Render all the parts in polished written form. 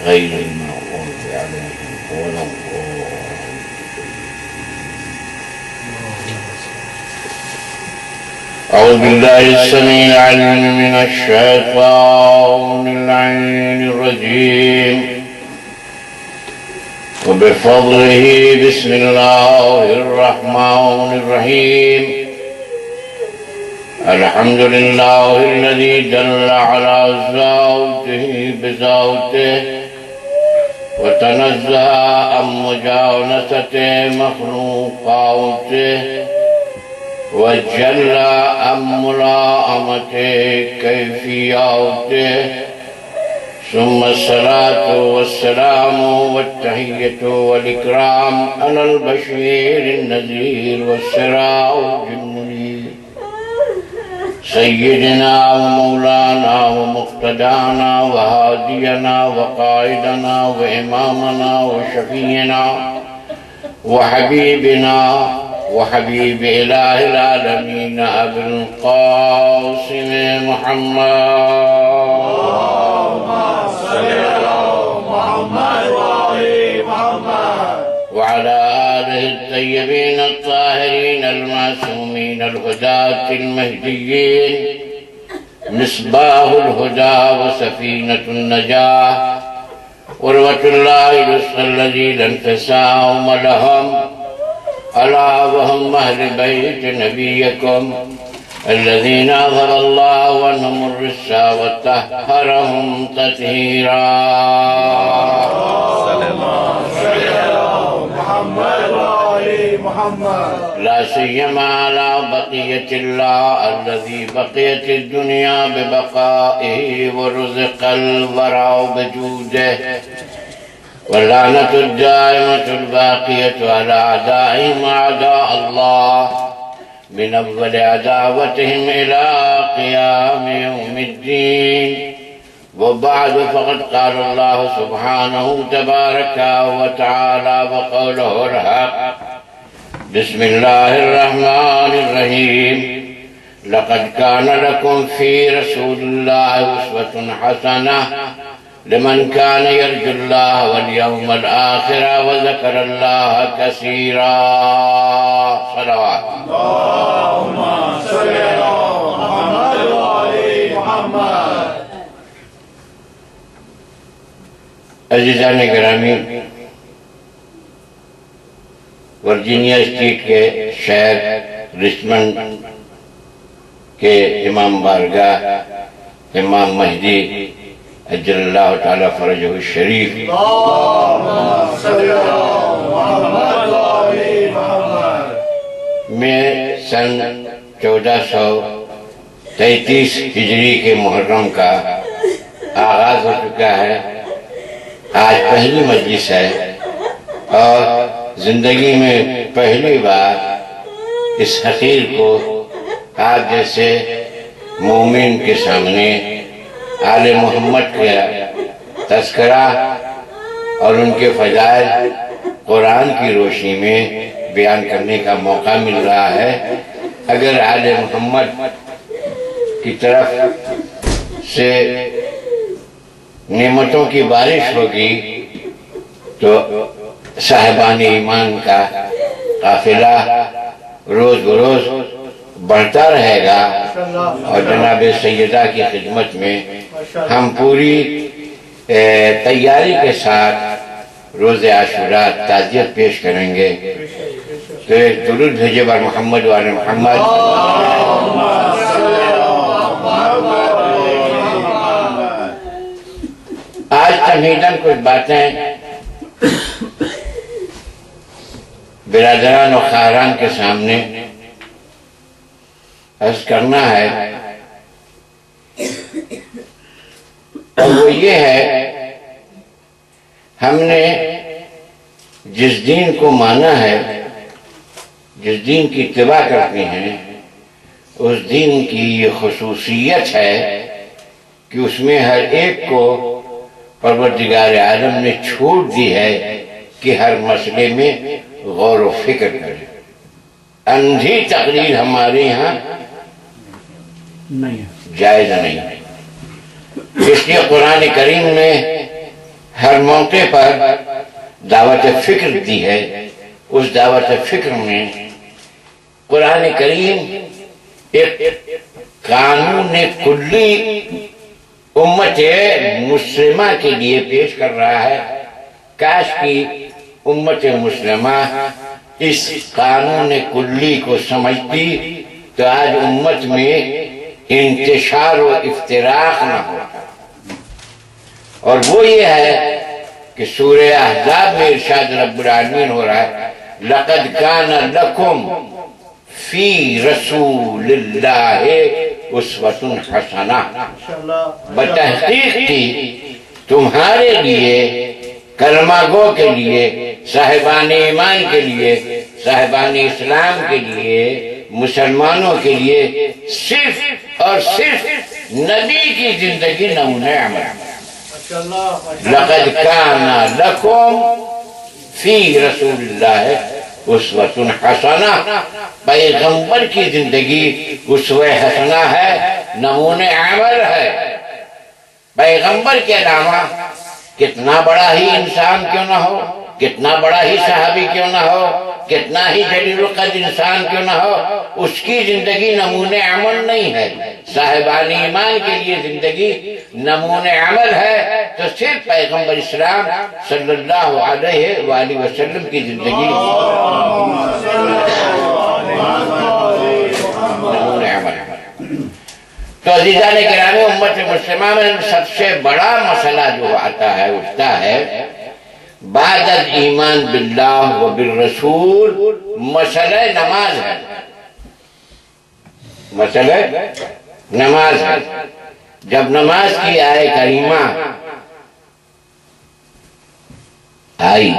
غير المغضوب عليهم ولا الضالين. أعوذ بالله السميع العليم من الشيطان اللعين الرجيم. وبفضله بسم الله الرحمن الرحيم. الحمد لله الذي دل على ذاته بذاته وتنزه عن مجانسة مخلوقاته وجل عن ملائمة كيفياته، ثم الصلاة والسلام والتحية والإكرام على البشير النذير والسراج المنير سيدنا ومولانا ومقتدانا وهادينا وقائدنا وإمامنا وشفينا وحبيبنا وحبيب إله العالمين أبي القاسم محمد وعلى آله الطيبين الطاهرين المعصومين الهداة المهديين، مصباح الهدى وسفينة النجاة، قرة الله الوسطى الذين انفساهم لهم، ألا وهم أهل بيت نبيكم الذين أظهر الله عنهم الرجس وطهرهم تطهيرا. لا سيما على بقية الله الذي بقيت الدنيا ببقائه ورزق الورع بجوده، واللعنة الدائمة الباقية على أعدائهم أعداء الله من أول عداوتهم إلى قيام يوم الدين. وبعد فقد قال الله سبحانه تبارك وتعالى وقوله الحق: بسم الله الرحمن الرحيم. لقد كان لكم في رسول الله أسوة حسنة لمن كان يرجو الله واليوم الآخر وذكر الله كثيرا. صلوات. اللهم صل على محمد وآل محمد. عزیزان گرامی، ورجینیا اسٹیٹ کے شہر رچمنڈ کے امام بارگاہ امام مہدی اجل اللہ تعالیٰ فرجہ الشریف میں سن 1433 ہجری کے محرم کا آغاز ہو چکا ہے. آج پہلی مجلس ہے اور زندگی میں پہلی بار اس حقیر کو آپ جیسے مومن کے سامنے آل محمد کا تذکرہ اور ان کے فضائل قرآن کی روشنی میں بیان کرنے کا موقع مل رہا ہے. اگر آل محمد کی طرف سے نعمتوں کی بارش ہوگی تو صاحبان ایمان کا قافلہ روز بروز بڑھتا رہے گا اور جناب سیدہ کی خدمت میں ہم پوری تیاری کے ساتھ روز عاشوراء تعزیت پیش کریں گے. تو ایک درود بھیجے بر محمد و آل محمد. آج تمہیداً کچھ باتیں برادران و خواہران کے سامنے عرض کرنا ہے، اور وہ یہ ہے: ہم نے جس دین کو مانا ہے، جس دین کی اتباع کرتے ہیں، اس دین کی یہ خصوصیت ہے کہ اس میں ہر ایک کو پروردگار عالم نے چھوٹ دی ہے کہ ہر مسئلے میں غور و فکر کرے. اندھی تقریر ہمارے ہاں جائز نہیں ہے. اس لیے قرآن کریم نے ہر موقع پر دعوت فکر دی ہے. اس دعوت فکر میں قرآن کریم ایک قانون کلی امت مسلمہ کے لیے پیش کر رہا ہے. کاش کی امت مسلمہ اس قانون کلی کو سمجھتی تو آج امت میں انتشار و افتراق نہ ہوتا. اور وہ یہ ہے کہ سورہ احزاب میں ارشاد رب العالمین ہو رہا ہے لَقَدْ كَانَ لَكُمْ فِي رَسُولِ اللَّهِ أُسْوَةٌ حَسَنَةٌ. بتحقیق کی تمہارے لیے کلمہ گو کے لیے صاحبان ایمان کے لیے صاحبان اسلام کے لیے مسلمانوں کے لیے صرف اور صرف نبی کی زندگی نمونہ عمل. لَقَدْ كَانَ لَكُمْ فِي رَسُولِ اللَّهِ أُسْوَةٌ حَسَنَةٌ. پیغمبر کی زندگی اسوہ حسنہ ہے، نمونہ عمل ہے. پیغمبر کے علاوہ کتنا بڑا ہی انسان کیوں نہ ہو، کتنا بڑا ہی صحابی کیوں نہ ہو، کتنا ہی جلیل القدر انسان کیوں نہ ہو، اس کی زندگی نمونہ عمل نہیں ہے. صاحبان ایمان کے لیے زندگی نمونہ عمل ہے تو صرف پیغمبر اسلام صلی اللہ علیہ وآلہ وسلم کی زندگی نمونہ عمل ہے. تو عزیزان گرامی، امت مسلمہ میں سب سے بڑا مسئلہ جو آتا ہے اٹھتا ہے بعد از ایمان باللہ و بالرسول مسئلہ نماز ہے. مسئلہ نماز ہے. جب نماز کی آیت کریمہ آئی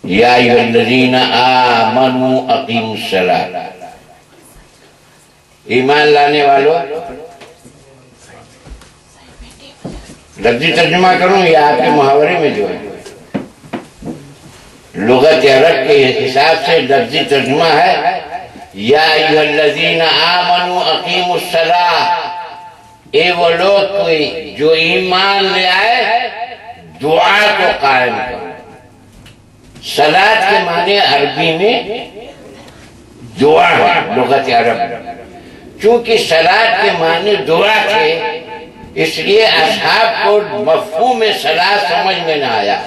یا ایھا الذین آمنوا اقیموا الصلاۃ، ایمان لانے والوں، لفظی ترجمہ کروں یا آپ کے محاورے میں جو ہے لغت عرب کے حساب سے لفظی ترجمہ ہے یا ایھا الذین آمنوا اقیموا الصلاۃ. اے وہ لوگ کوئی جو ایمان لے آئے دعا کو قائم کرو. صلاۃ کے معنی عربی میں دعا ہے لغت عرب. چونکہ صلاۃ کے معنی دعا تھے اس لیے اصحاب کو مفہوم صلاۃ سمجھ میں نہ آیا.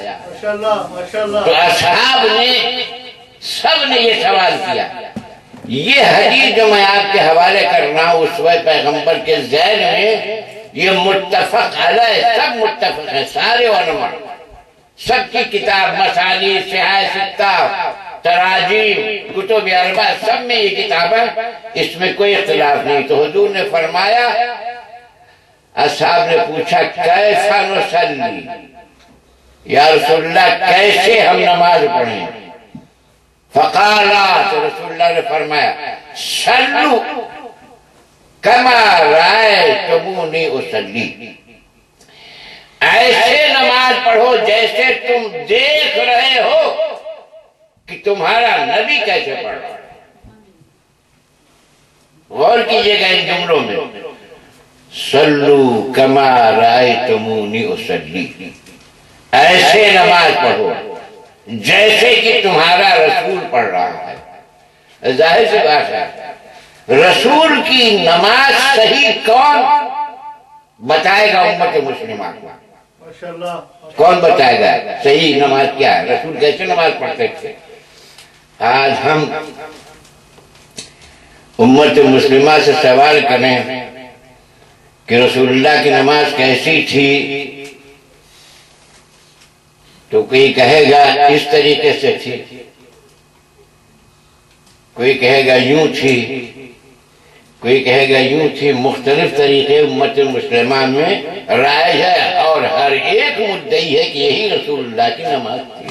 تو اصحاب نے سب نے یہ سوال کیا. یہ حدیث جو میں آپ کے حوالے کر رہا ہوں اسوہ پیغمبر کے ذہن میں یہ متفق علیہ، سب متفق ہیں، سارے علماء، سب کی کتاب مسانید، صحاح ستہ، تراجیم، کتب اربعہ، سب میں یہ کتاب ہے، اس میں کوئی اختلاف نہیں. تو حضور نے فرمایا، اصحاب نے پوچھا کیف نصلی، یا رسول اللہ کیسے ہم نماز پڑھیں؟ فقالا، تو رسول اللہ نے فرمایا صلو کما رأیتمونی اصلی، ایسے نماز پڑھو جیسے تم دیکھ رہے ہو کہ تمہارا نبی کیسے پڑھ رہا ہے. غور کیجئے گا ان جملوں میں، صلو کما رأیتمونی اصلی، ایسے نماز پڑھو جیسے کہ تمہارا رسول پڑھ رہا ہے. ظاہر سی بات ہے رسول کی نماز صحیح کون بتائے گا امت مسلمہ کو؟ کون بتائے گا صحیح نماز کیا ہے، رسول کیسے نماز پڑھتے تھے؟ آج ہم امت مسلمہ سے سوال کریں کہ رسول اللہ کی نماز کیسی تھی تو کوئی کہے گا اس طریقے سے تھی، کوئی کہے گا یوں تھی، کوئی کہے گا یوں تھی. مختلف طریقے امت مسلمہ میں رائج ہے اور ہر ایک مدعی ہے کہ یہی رسول اللہ کی نماز تھی،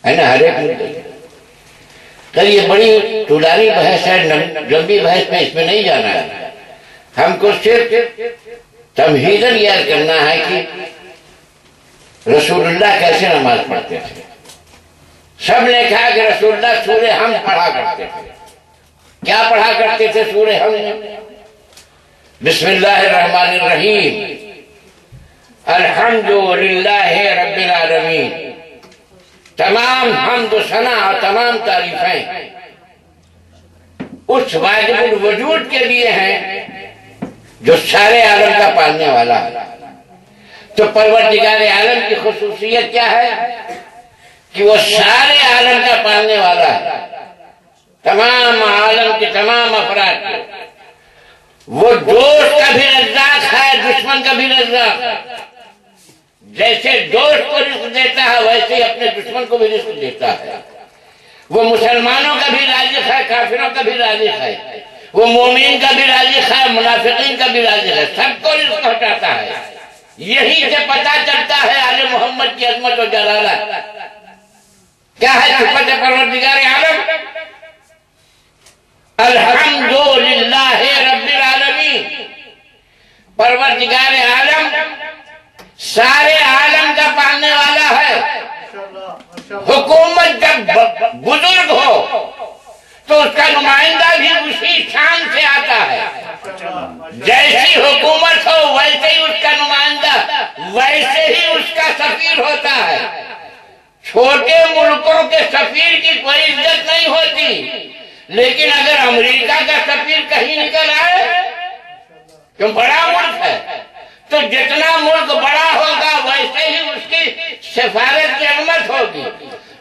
ہے نا؟ ہر ایک مدعی. کل یہ بڑی طولانی بحث ہے، لمبی بحث میں اس میں نہیں جانا ہے. ہم کو صرف تمہیداً یاد کرنا ہے کہ رسول اللہ کیسے نماز پڑھتے تھے. سب نے کہا کہ رسول اللہ سورہ حمد پڑھا کرتے تھے. کیا پڑھا کرتے تھے سورہ حمد میں؟ بسم اللہ الرحمن الرحیم، الحمدللہ رب العالمین، تمام حمد و ثنا اور تمام تعریفیں اس واجب الوجود کے لیے ہیں جو سارے عالم کا پالنے والا ہے۔ تو پروردگار عالم کی خصوصیت کیا ہے کہ وہ سارے عالم کا پالنے والا ہے، تمام عالم کے تمام افراد کے۔ وہ دوست کا بھی رزاق ہے، دشمن کا بھی رزاق ہے۔ جیسے دوست کو رزق دیتا ہے ویسے ہی اپنے دشمن کو بھی رزق دیتا ہے۔ وہ مسلمانوں کا بھی رازق ہے، کافروں کا بھی رازق ہے، وہ مومن کا بھی رازق ہے، منافقین کا بھی رازق ہے، سب کو رزق پہنچاتا ہے۔ یہی سے پتہ چلتا ہے آل محمد کی عظمت و جلالت۔ کیا ہے صفت پروردگار عالم؟ الحمدللہ رب العالمین، پروردگار عالم سارے عالم کا پالنے والا ہے۔ حکومت جب بزرگ ہو تو اس کا نمائندہ بھی اسی شان سے آتا ہے۔ جیسی حکومت ہو ویسے ہی اس کا نمائندہ، ویسے ہی اس کا سفیر ہوتا ہے۔ چھوٹے ملکوں کے سفیر کی کوئی عزت نہیں ہوتی، لیکن اگر امریکہ کا سفیر کہیں نکل آئے تو بڑا ملک ہے، تو جتنا ملک بڑا ہوگا ویسے ہی اس کی سفارت کی عظمت ہوگی۔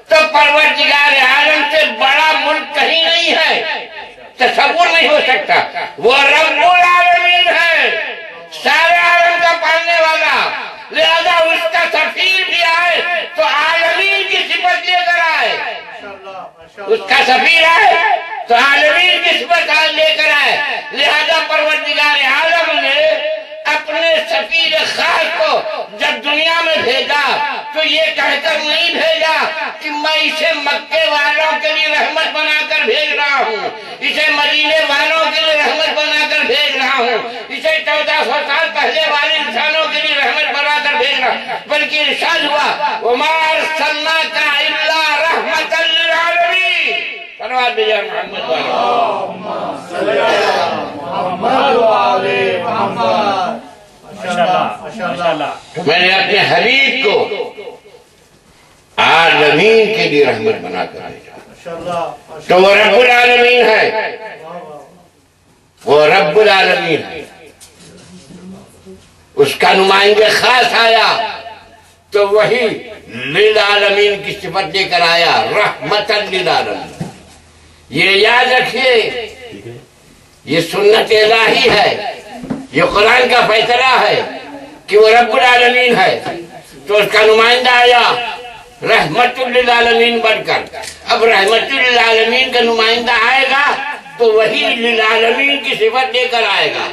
تو پروردگار عالم سے بڑا ملک کہیں نہیں ہے، تصور نہیں ہو سکتا۔ وہ رب العالمین ہے، سارے عالم کا پالنے والا، لہذا اس کا سفیر بھی آئے تو عالمین کی صفت لے کر آئے۔ اس کا سفیر آئے تو عالمین کی صفت لے کر آئے۔ لہذا پروردگار عالم نے اپنے سفیر خاص کو جب دنیا میں بھیجا تو یہ کہہ کر نہیں بھیجا کہ میں اسے مکے والوں کے لیے رحمت بنا کر بھیج رہا ہوں، اسے مدینے والوں کے لیے رحمت بنا کر بھیج رہا ہوں، اسے 1400 سال پہلے والے انسانوں کے لیے رحمت بنا کر بھیج رہا ہوں، بلکہ ارشاد ہوا وَمَا أَرْسَلْنَاكَ إِلَّا رَحْمَةً لِّلْعَالَمِينَ۔ صلوات بجائے محمد میں نے اپنے حبیب کو عالمین کے لیے رحمت بنا کر بھیجا، تو وہ رب العالمین ہے، وہ رب العالمین ہے۔ اس کا نمائندہ خاص آیا تو وہی للعالمین کی صفت لے کر آیا، رحمتاً للعالمین۔ یہ یاد رکھیے، یہ سنت الہی ہے، یہ قرآن کا فیصلہ ہے کہ وہ رب العالمین ہے، تو اس کا نمائندہ آیا رحمت للعالمین بن کر۔ اب رحمت للعالمین کا نمائندہ آئے گا تو وہی للعالمین کی صفت لے کر آئے گا۔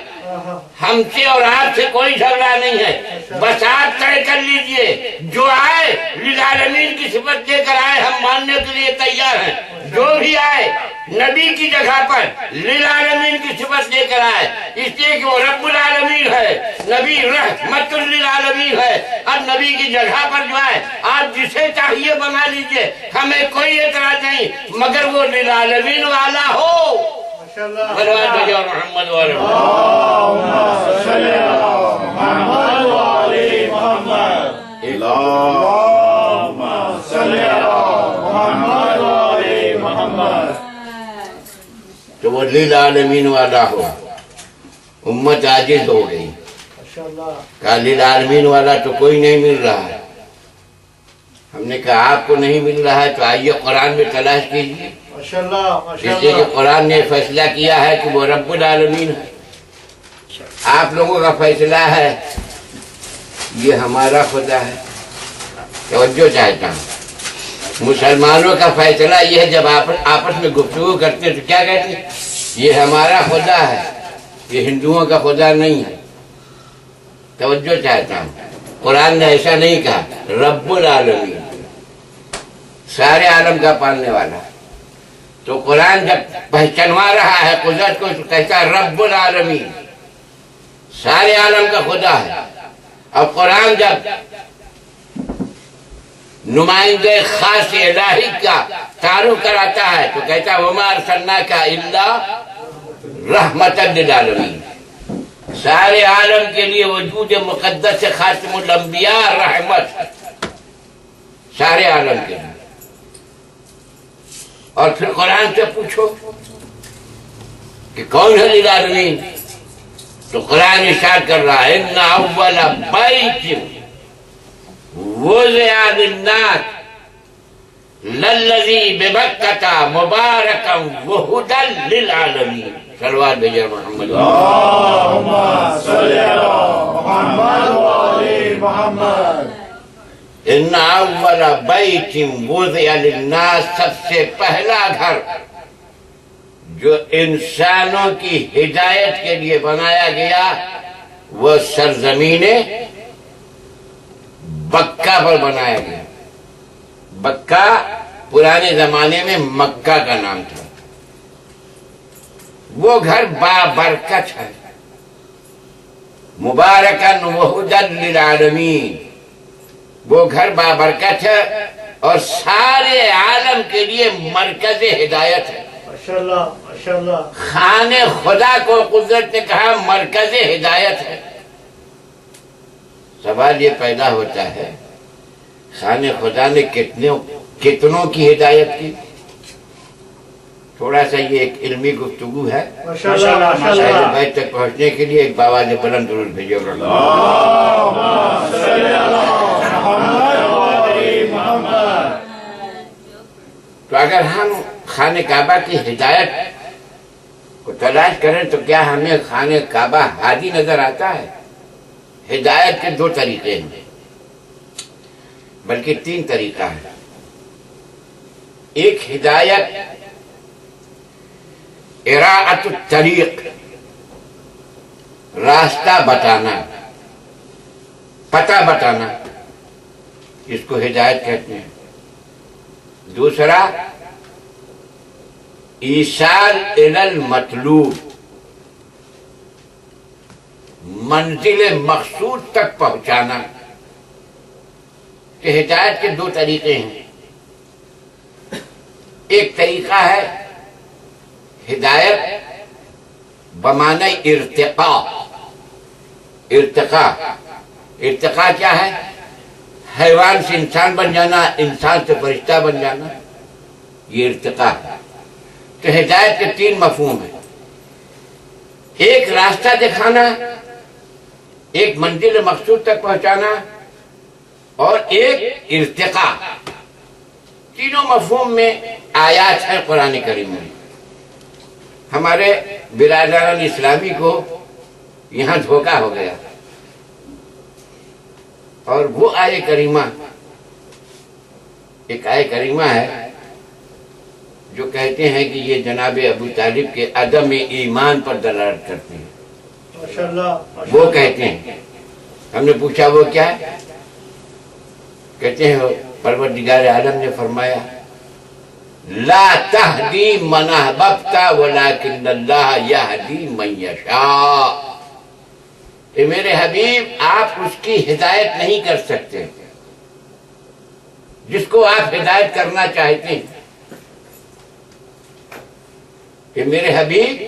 ہم سے اور آپ سے کوئی جھگڑا نہیں ہے، بس آپ طے کر لیجئے، جو آئے للعالمین کی صفت لے کر آئے ہم ماننے کے لیے تیار ہیں، جو بھی آئے نبی کی جگہ پر للعالمین کی صفت لے کر آئے، اس لیے کہ وہ رب العالمین ہے، نبی رحمت للعالمین ہے۔ اب نبی کی جگہ پر جو آئے آپ جسے چاہیے بنا لیجئے، ہمیں کوئی اعتراض نہیں، مگر وہ للعالمین والا ہو۔ صلوات بجائے محمد والے تو وہ للعالمین والا ہو۔ امت عاجز ہو گئی، کہا للعالمین والا تو کوئی نہیں مل رہا ہے۔ ہم نے کہا آپ کو نہیں مل رہا ہے تو آئیے قرآن میں تلاش کیجیے، اس لیے کہ قرآن نے فیصلہ کیا ہے کہ وہ رب العالمین ہے۔ آپ لوگوں کا فیصلہ ہے یہ ہمارا خدا ہے، توجہ چاہتا ہوں۔ مسلمانوں کا فیصلہ یہ ہے، جب آپس میں گفتگو کرتے ہیں تو کیا کہتے ہیں؟ یہ ہمارا خدا ہے، یہ ہندوؤں کا خدا نہیں ہے۔ توجہ چاہتا ہوں، قرآن نے ایسا نہیں کہا، رب العالمین، سارے عالم کا پالنے والا۔ تو قرآن جب پہچانوا رہا ہے قدرت کو تو کہتا ہے رب العالمین، سارے عالم کا خدا ہے۔ اب قرآن جب نمائندہ خاص الہی کا تعارف کراتا ہے تو کہتا ہے وَمَا أَرْسَلْنَاكَ إِلَّا رَحْمَةً لِلْعَالَمِينَ، سارے عالم کے لیے وجود مقدس خاتم الانبیاء رحمت، سارے عالم کے لیے۔ اور پھر قرآن سے پوچھو کہ کون ہے للعالمین، تو قرآن ارشاد کر رہا ہے ان اول بیت وضع للناس للذی ببکۃ مبارکا وہدی للعالمین۔ صلوات بھیجے محمد۔ اللہم صلی علی محمد وعلی محمد۔ ان اول بیت وضع للناس، سب سے پہلا گھر جو انسانوں کی ہدایت کے لیے بنایا گیا وہ سرزمین بکہ پر بنایا گیا۔ بکہ پرانے زمانے میں مکہ کا نام تھا۔ وہ گھر بابرکت ہے، مبارکاً وہدی للعالمین، وہ گھر بابرکت ہے اور سارے عالم کے لیے مرکز ہدایت ہے۔ ماشاءاللہ ماشاءاللہ۔ خانہ خدا کو قدرت نے کہا مرکز ہدایت ہے۔ سوال یہ پیدا ہوتا ہے خانہ خدا نے کتنوں کی ہدایت کی؟ تھوڑا سا یہ ایک علمی گفتگو ہے، ماشاءاللہ اہل بیت تک پہنچنے کے لیے ایک باواز بلند درود بھیجو۔ اللہم صلی علی محمد وعلی محمد۔ تو اگر ہم خانہ کعبہ کی ہدایت کو تلاش کریں تو کیا ہمیں خانہ کعبہ ہادی نظر آتا ہے؟ ہدایت کے دو طریقے ہیں، بلکہ تین طریقہ ہے۔ ایک ہدایت اراءۃ الطریق، راستہ بتانا، پتہ بتانا، اس کو ہدایت کہتے ہیں۔ دوسرا ایصال الی المطلوب، منزل مقصود تک پہنچانا۔ کہ ہدایت کے دو طریقے ہیں۔ ایک طریقہ ہے ہدایت بمعنی ارتقاء۔ ارتقاء، ارتقاء کیا ہے؟ حیوان سے انسان بن جانا، انسان سے فرشتہ بن جانا، یہ ارتقاء ہے۔ تو ہدایت کے تین مفہوم ہیں، ایک راستہ دکھانا، ایک منزل مقصود تک پہنچانا، اور ایک ارتقاء۔ تینوں مفہوم میں آیات ہیں قرآن کریم میں۔ ہمارے برادران اسلامی کو یہاں دھوکہ ہو گیا، اور وہ آیہ کریمہ، ایک آیہ کریمہ ہے جو کہتے ہیں کہ یہ جناب ابو طالب کے عدم ایمان پر دلالت کرتے ہیں۔ ماشاءاللہ۔ وہ کہتے ہیں، ہم نے پوچھا وہ کیا ہے؟ کہتے ہیں پروردگار عالم نے فرمایا لا تہدی من احببت ولکن اللہ یہدی من یشاء۔ کہ میرے حبیب آپ اس کی ہدایت نہیں کر سکتے جس کو آپ ہدایت کرنا چاہتے ہیں۔ کہ میرے حبیب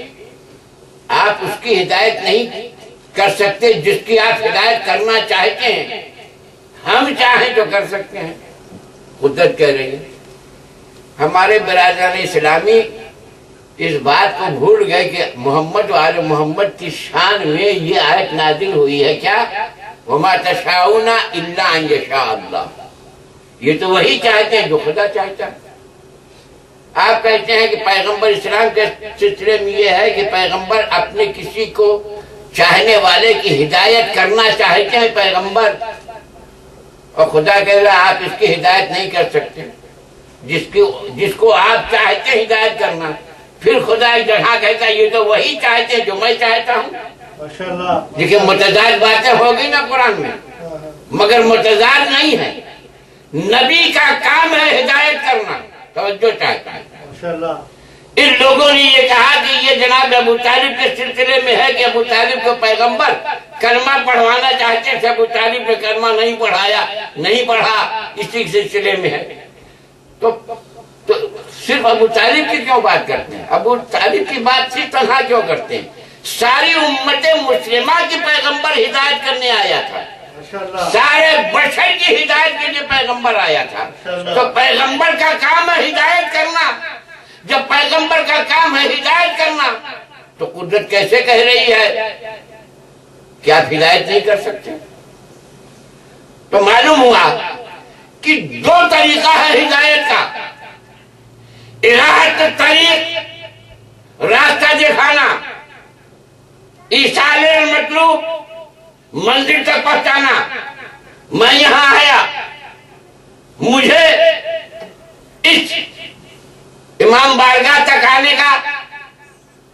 آپ اس کی ہدایت نہیں کر سکتے جس کی آپ ہدایت کرنا چاہتے ہیں، ہم چاہیں تو کر سکتے ہیں۔ قدرت کہہ رہی ہے۔ ہمارے برادران اسلامی اس بات کو بھول گئے کہ محمد و آل محمد کی شان میں یہ آیت نازل ہوئی ہے کیا؟ وَمَا تَشَاءُونَ إِلَّا أَن يَشَاءَ اللَّهُ۔ یہ تو وہی چاہتے ہیں جو خدا چاہتا ہے۔ آپ کہتے ہیں کہ پیغمبر اسلام کے سلسلے میں یہ ہے کہ پیغمبر اپنے کسی کو چاہنے والے کی ہدایت کرنا چاہتے ہیں پیغمبر، اور خدا کہہ رہا ہے آپ اس کی ہدایت نہیں کر سکتے جس کو آپ چاہتے ہیں ہدایت کرنا۔ پھر خدا ایک جگہ کہتا ہے یہ تو وہی چاہتے ہیں جو میں چاہتا ہوں۔ ماشاءاللہ۔ لیکن متضاد باتیں ہوگی نا قرآن میں، مگر متضاد نہیں ہے۔ نبی کا کام ہے ہدایت کرنا، توجہ چاہتا ہے۔ ماشاءاللہ۔ ان لوگوں نے یہ کہا کہ یہ جناب ابو طالب کے سلسلے میں ہے کہ ابو طالب کو پیغمبر کلمہ پڑھوانا چاہتے تھے، ابو طالب نے کلمہ نہیں پڑھایا، نہیں پڑھا، اسی سلسلے میں ہے۔ تو صرف ابو طالب کی کیوں بات کرتے ہیں؟ ابو طالب کی بات صرف تنہا کیوں کرتے ہیں؟ ساری امت مسلمہ کی پیغمبر ہدایت کرنے آیا تھا، ماشاءاللہ سارے بشر کی ہدایت کے لیے پیغمبر آیا تھا۔ تو پیغمبر کا کام ہے ہدایت کرنا۔ جب پیغمبر کا کام ہے ہدایت کرنا تو قدرت کیسے کہہ رہی ہے کہ آپ ہدایت نہیں کر سکتے؟ تو معلوم ہوا کہ دو طریقہ ہے ہدایت کا، اراحت طریق، راستہ دکھانا، ایصال المطلوب، منزل تک پہنچانا۔ میں یہاں آیا، مجھے اس امام بارگاہ تک آنے کا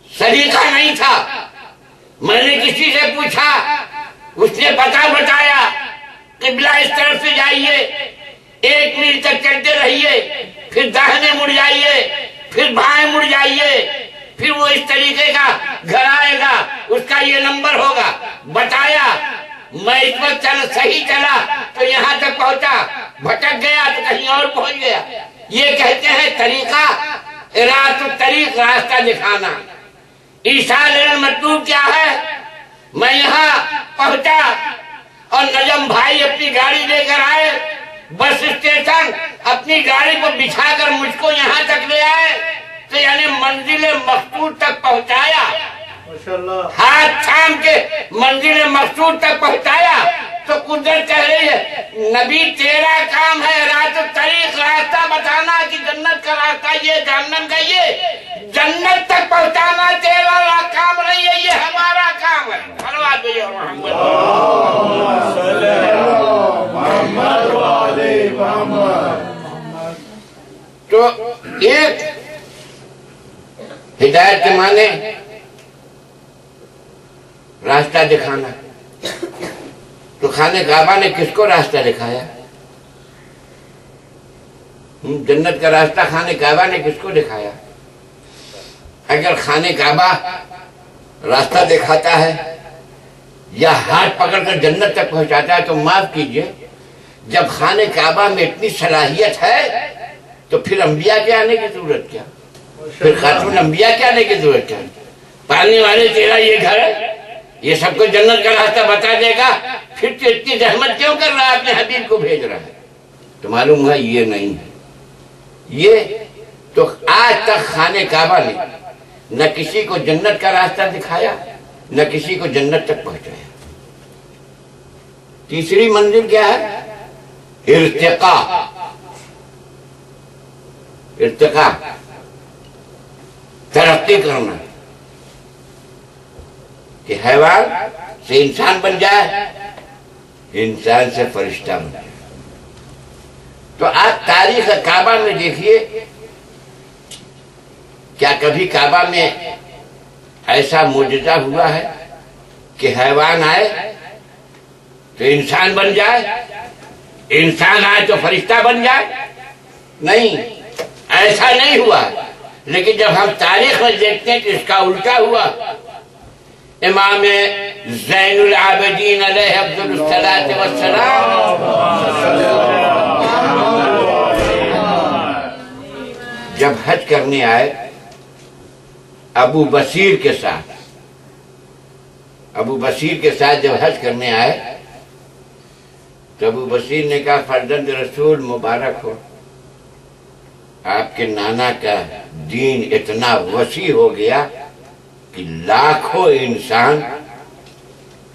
سلیقہ نہیں تھا۔ میں نے کسی سے پوچھا، اس نے بتایا قبلہ اس طرف سے جائیے، 1 میل تک چلتے رہیے، پھر داہنے مڑ جائیے، پھر بائیں مڑ جائیے، پھر وہ اس طریقے کا گھر آئے گا، اس کا یہ نمبر ہوگا۔ بتایا، میں اس وقت صحیح چلا تو یہاں تک پہنچا، بھٹک گیا تو کہیں اور پہنچ گیا۔ یہ کہتے ہیں طریقہ، اراحت الطریق، راستہ دکھانا۔ ایصال المطلوب کیا ہے؟ میں یہاں پہنچا اور نجم بھائی اپنی گاڑی لے کر آئے، بس اسٹیشن اپنی گاڑی کو بچھا کر مجھ کو یہاں تک لے آئے، تو یعنی منزل مقصود تک پہنچایا، ماشاءاللہ ہاتھ تھام کے منزل مقصود تک پہنچایا۔ تو قدرت کہہ رہی ہے نبی تیرا کام ہے اراحت الطریق، راستہ بتانا کہ جنت کا راستہ یہ، جہنم کا یہ، جنت تک پہنچانا تیرا کام نہیں ہے، یہ ہمارا کام ہے۔ فرما دو یا محمد محمد وعلی محمد۔ تو ایک ہدایت کے معنی راستہ دکھانا۔ تو خانہ کعبہ نے کس کو راستہ دکھایا؟ جنت کا راستہ خانہ کعبہ نے کس کو دکھایا؟ اگر خانہ کعبہ راستہ دکھاتا ہے یا ہاتھ پکڑ کر جنت تک پہنچاتا ہے تو معاف کیجئے، جب خانہ کعبہ میں اتنی صلاحیت ہے تو پھر انبیاء کے آنے کی ضرورت کیا؟ پھر خاتون انبیاء کے آنے کی ضرورت کیا؟ پالنے والے تیرا یہ گھر ہے، یہ سب کو جنت کا راستہ بتا دے گا، پھر تو اتنی زحمت کیوں کر رہا ہے، اپنے حبیب کو بھیج رہا ہے؟ تو معلوم ہے یہ نہیں ہے۔ یہ تو آج تک خانہ کعبہ نے نہ کسی کو جنت کا راستہ دکھایا، نہ کسی کو جنت تک پہنچایا۔ تیسری منزل کیا ہے؟ ارتقاء۔ ارتقاء، ترقی کرنا، کہ حیوان سے انسان بن جائے، انسان سے فرشتہ بن جائے۔ تو آپ تاریخ کعبہ میں دیکھیے، کیا کبھی کعبہ میں ایسا معجزہ ہوا ہے کہ حیوان آئے تو انسان بن جائے، انسان آئے تو فرشتہ بن جائے؟ نہیں، ایسا نہیں ہوا۔ لیکن جب ہم تاریخ میں دیکھتے ہیں کہ اس کا الٹا ہوا۔ امام زین العابدین علیہ افضل الصلاۃ والسلام جب حج کرنے آئے ابو بصیر کے ساتھ جب حج کرنے آئے تو ابو بصیر نے کہا فرزند رسول مبارک ہو، آپ کے نانا کا دین اتنا وسیع ہو گیا کہ لاکھوں انسان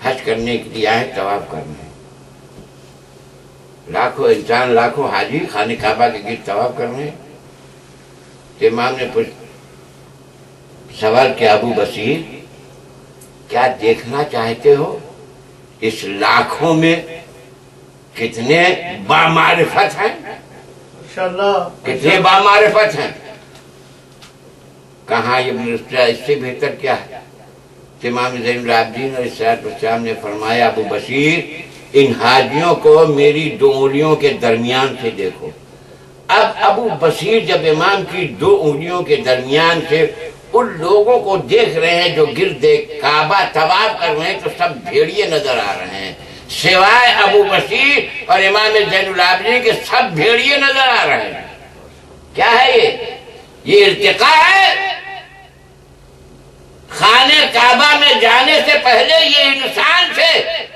حج کرنے کے لیے آئے، طواف کرنے، لاکھوں انسان، لاکھوں حاجی خانہ کعبہ کے گرد طواف کرنے۔ امام نے سوال کیا ابو بصیر کیا دیکھنا چاہتے ہو اس لاکھوں میں کتنے بامعرفت ہیں؟ ماشاءاللہ کتنے بامعرفت ہیں؟ کہاں ابن رشدہ اس سے بہتر کیا ہے؟ امام زین العابدین علیہ السلام نے فرمایا ابو بصیر ان حاجیوں کو میری 2 انگلیوں کے درمیان سے دیکھو۔ اب ابو بصیر جب امام کی 2 انگلیوں کے درمیان سے ان لوگوں کو دیکھ رہے ہیں جو گرد کعبہ طواف کر رہے ہیں تو سب بھیڑیے نظر آ رہے ہیں، سوائے ابو بصیر اور امام زین العابدین کے سب بھیڑیے نظر آ رہے ہیں۔ کیا ہے یہ ارتقاء ہے؟ خانے کعبہ میں جانے سے پہلے یہ انسان سے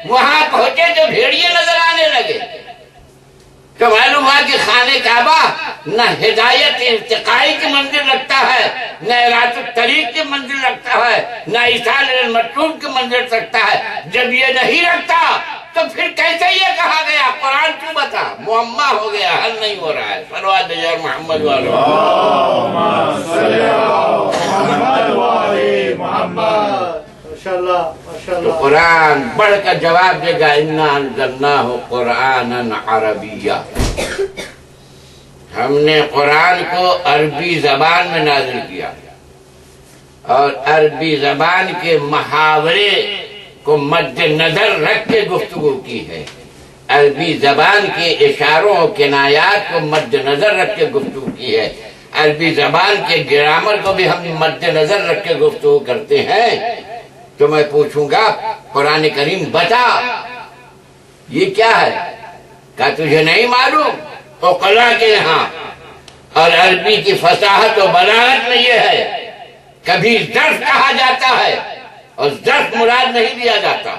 وہاں پہنچے تو بھیڑیے نظر آنے لگے، تو معلوم ہوا کہ خانے کعبہ نہ ہدایت ارتقائی کی منزل رکھتا ہے، نہ ارادت الطریق کی منزل رکھتا ہے، نہ ایصال المطلوب کی منزل رکھتا ہے۔ جب یہ نہیں رکھتا تو پھر کیسے یہ کہا گیا؟ قرآن کیوں بتا؟ معمہ ہو گیا، حل نہیں ہو رہا ہے۔ صلوات جار محمد والو ماشاءاللہ تو ماشاءاللہ قرآن بڑھ کر جواب دے گا، اِنَّا أَنزَلْنَاهُ قُرْآنًا عَرَبِيًّا، ہم نے قرآن کو عربی زبان میں نازل کیا اور عربی زبان کے محاورے کو مد نظر رکھ کے گفتگو کی ہے، عربی زبان کے اشاروں و کنایات کو مد نظر رکھ کے گفتگو کی ہے، عربی زبان کے گرامر کو بھی ہم مد نظر رکھ کے گفتگو کرتے ہیں۔ تو میں پوچھوں گا قرآن کریم بتا یہ کیا ہے؟ کہا تجھے نہیں معلوم؟ عقلا کے یہاں اور عربی کی فصاحت و بلاغت میں یہ ہے، کبھی ظرف کہا جاتا ہے اور ظرف مراد نہیں دیا جاتا،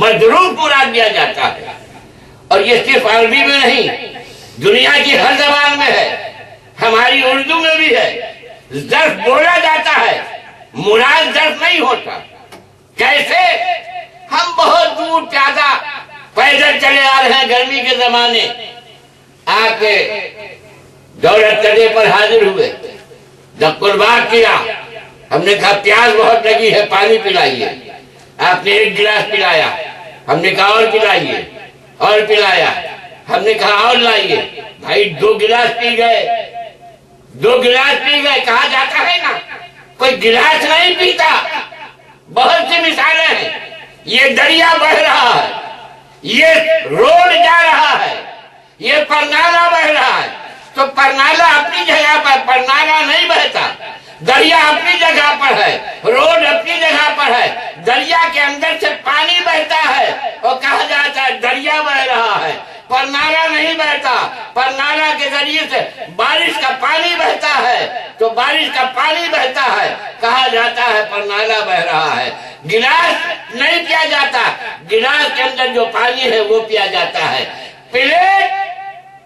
مضروب مراد دیا جاتا ہے، اور یہ صرف عربی میں نہیں، دنیا کی ہر زبان میں ہے، ہماری اردو میں بھی ہے۔ ظرف بولا جاتا ہے، مراد ظرف نہیں ہوتا۔ کیسے؟ ہم بہت دور پیادہ پیدل چلے آ رہے ہیں گرمی کے زمانے، آپ کے دولت تدے پر حاضر ہوئے، جب قربان کیا، ہم نے کہا پیاس بہت لگی ہے، پانی پلائیے، آپ نے ایک گلاس پلایا، ہم نے کہا اور پلائیے، اور پلایا، ہم نے کہا اور لائیے، بھائی 2 گلاس پی گئے، 2 گلاس پی گئے۔ کہا جاتا ہے نا کوئی گلاس نہیں پیتا۔ بہت سی مثالیں ہیں، یہ دریا بہ رہا ہے، یہ روڈ جا رہا ہے، یہ پرنالہ بہ رہا ہے، تو پرنالہ اپنی جگہ پر، پرنالہ نہیں بہتا، دریا اپنی جگہ پر ہے، روڈ اپنی جگہ پر ہے، دریا کے اندر سے پانی بہتا ہے اور کہا جاتا ہے دریا بہ رہا ہے، پرنالہ نہیں بہتا۔ پرنالہ کے ذریعے سے بارش کا پانی بہتا ہے تو بارش کا پانی بہتا ہے، کہا جاتا ہے پرنالہ بہ رہا ہے۔ گلاس نہیں پیا جاتا، گلاس کے اندر جو پانی ہے وہ پیا جاتا ہے۔ پلیٹ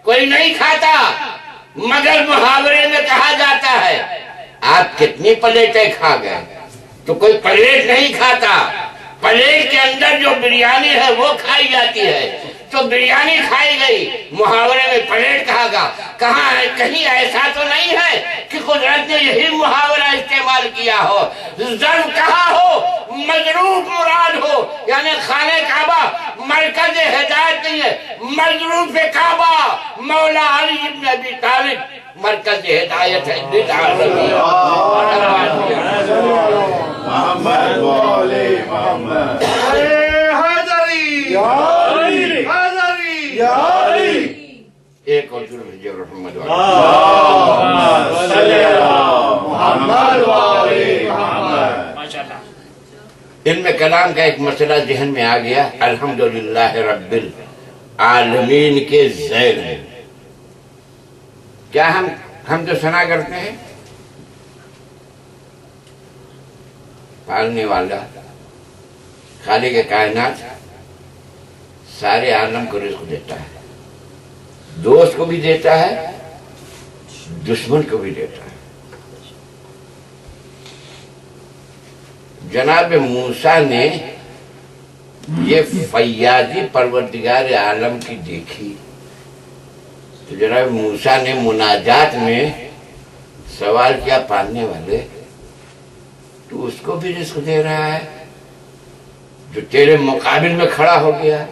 کوئی نہیں کھاتا، مگر محاورے میں کہا جاتا ہے آپ کتنی پلیٹیں کھا گئے، تو کوئی پلیٹ نہیں کھاتا، پلیٹ کے اندر جو بریانی ہے وہ کھائی جاتی ہے، تو بریانی کھائی گئی، محاورے میں پلیٹ کہا گا۔ کہاں ہے؟ کہیں ایسا تو نہیں ہے کہ قدرت نے یہی محاورہ استعمال کیا ہو، ظرف کہا ہو، مضروب مراد ہو، یعنی خانہ کعبہ مرکز ہدایت نہیں ہے، مضروب کعبہ مولا علی بن ابی طالب مرکز ہدایت ہے۔ محمد والے محمد ایک اور ضرور جو رحمت علم کلام کا ایک مسئلہ ذہن میں آ گیا، الحمدللہ رب العالمین کے ذیل ہے۔ کیا ہم جو سنا کرتے ہیں پالنے والا خالق کائنات سارے عالم کو رزق دیتا ہے، دوست کو بھی دیتا ہے، دشمن کو بھی دیتا ہے۔ جناب موسیٰ نے یہ فیاضی پروردگار عالم کی دیکھی، تو جناب موسیٰ نے مناجات میں سوال کیا پالنے والے تو اس کو بھی رزق دے رہا ہے جو تیرے مقابل میں کھڑا ہو گیا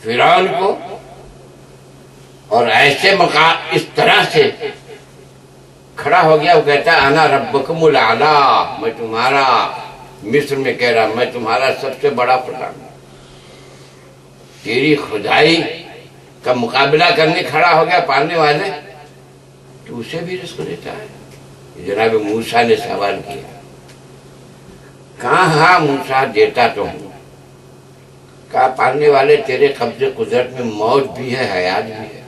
فرعون کو، اور ایسے اس طرح سے کھڑا ہو گیا، وہ کہتا ہے انا ربکم الاعلی، میں تمہارا، مصر میں کہہ رہا میں تمہارا سب سے بڑا خدا ہوں۔ تیری خدائی کا مقابلہ کرنے کھڑا ہو گیا پالنے والے، تو اسے بھی رزق دیتا ہے۔ جناب موسیٰ نے سوال کیا، کہاں ہاں موسیٰ دیتا تو ہوں، کہا پالنے والے تیرے قبضے قدرت میں موت بھی ہے، حیات بھی ہے،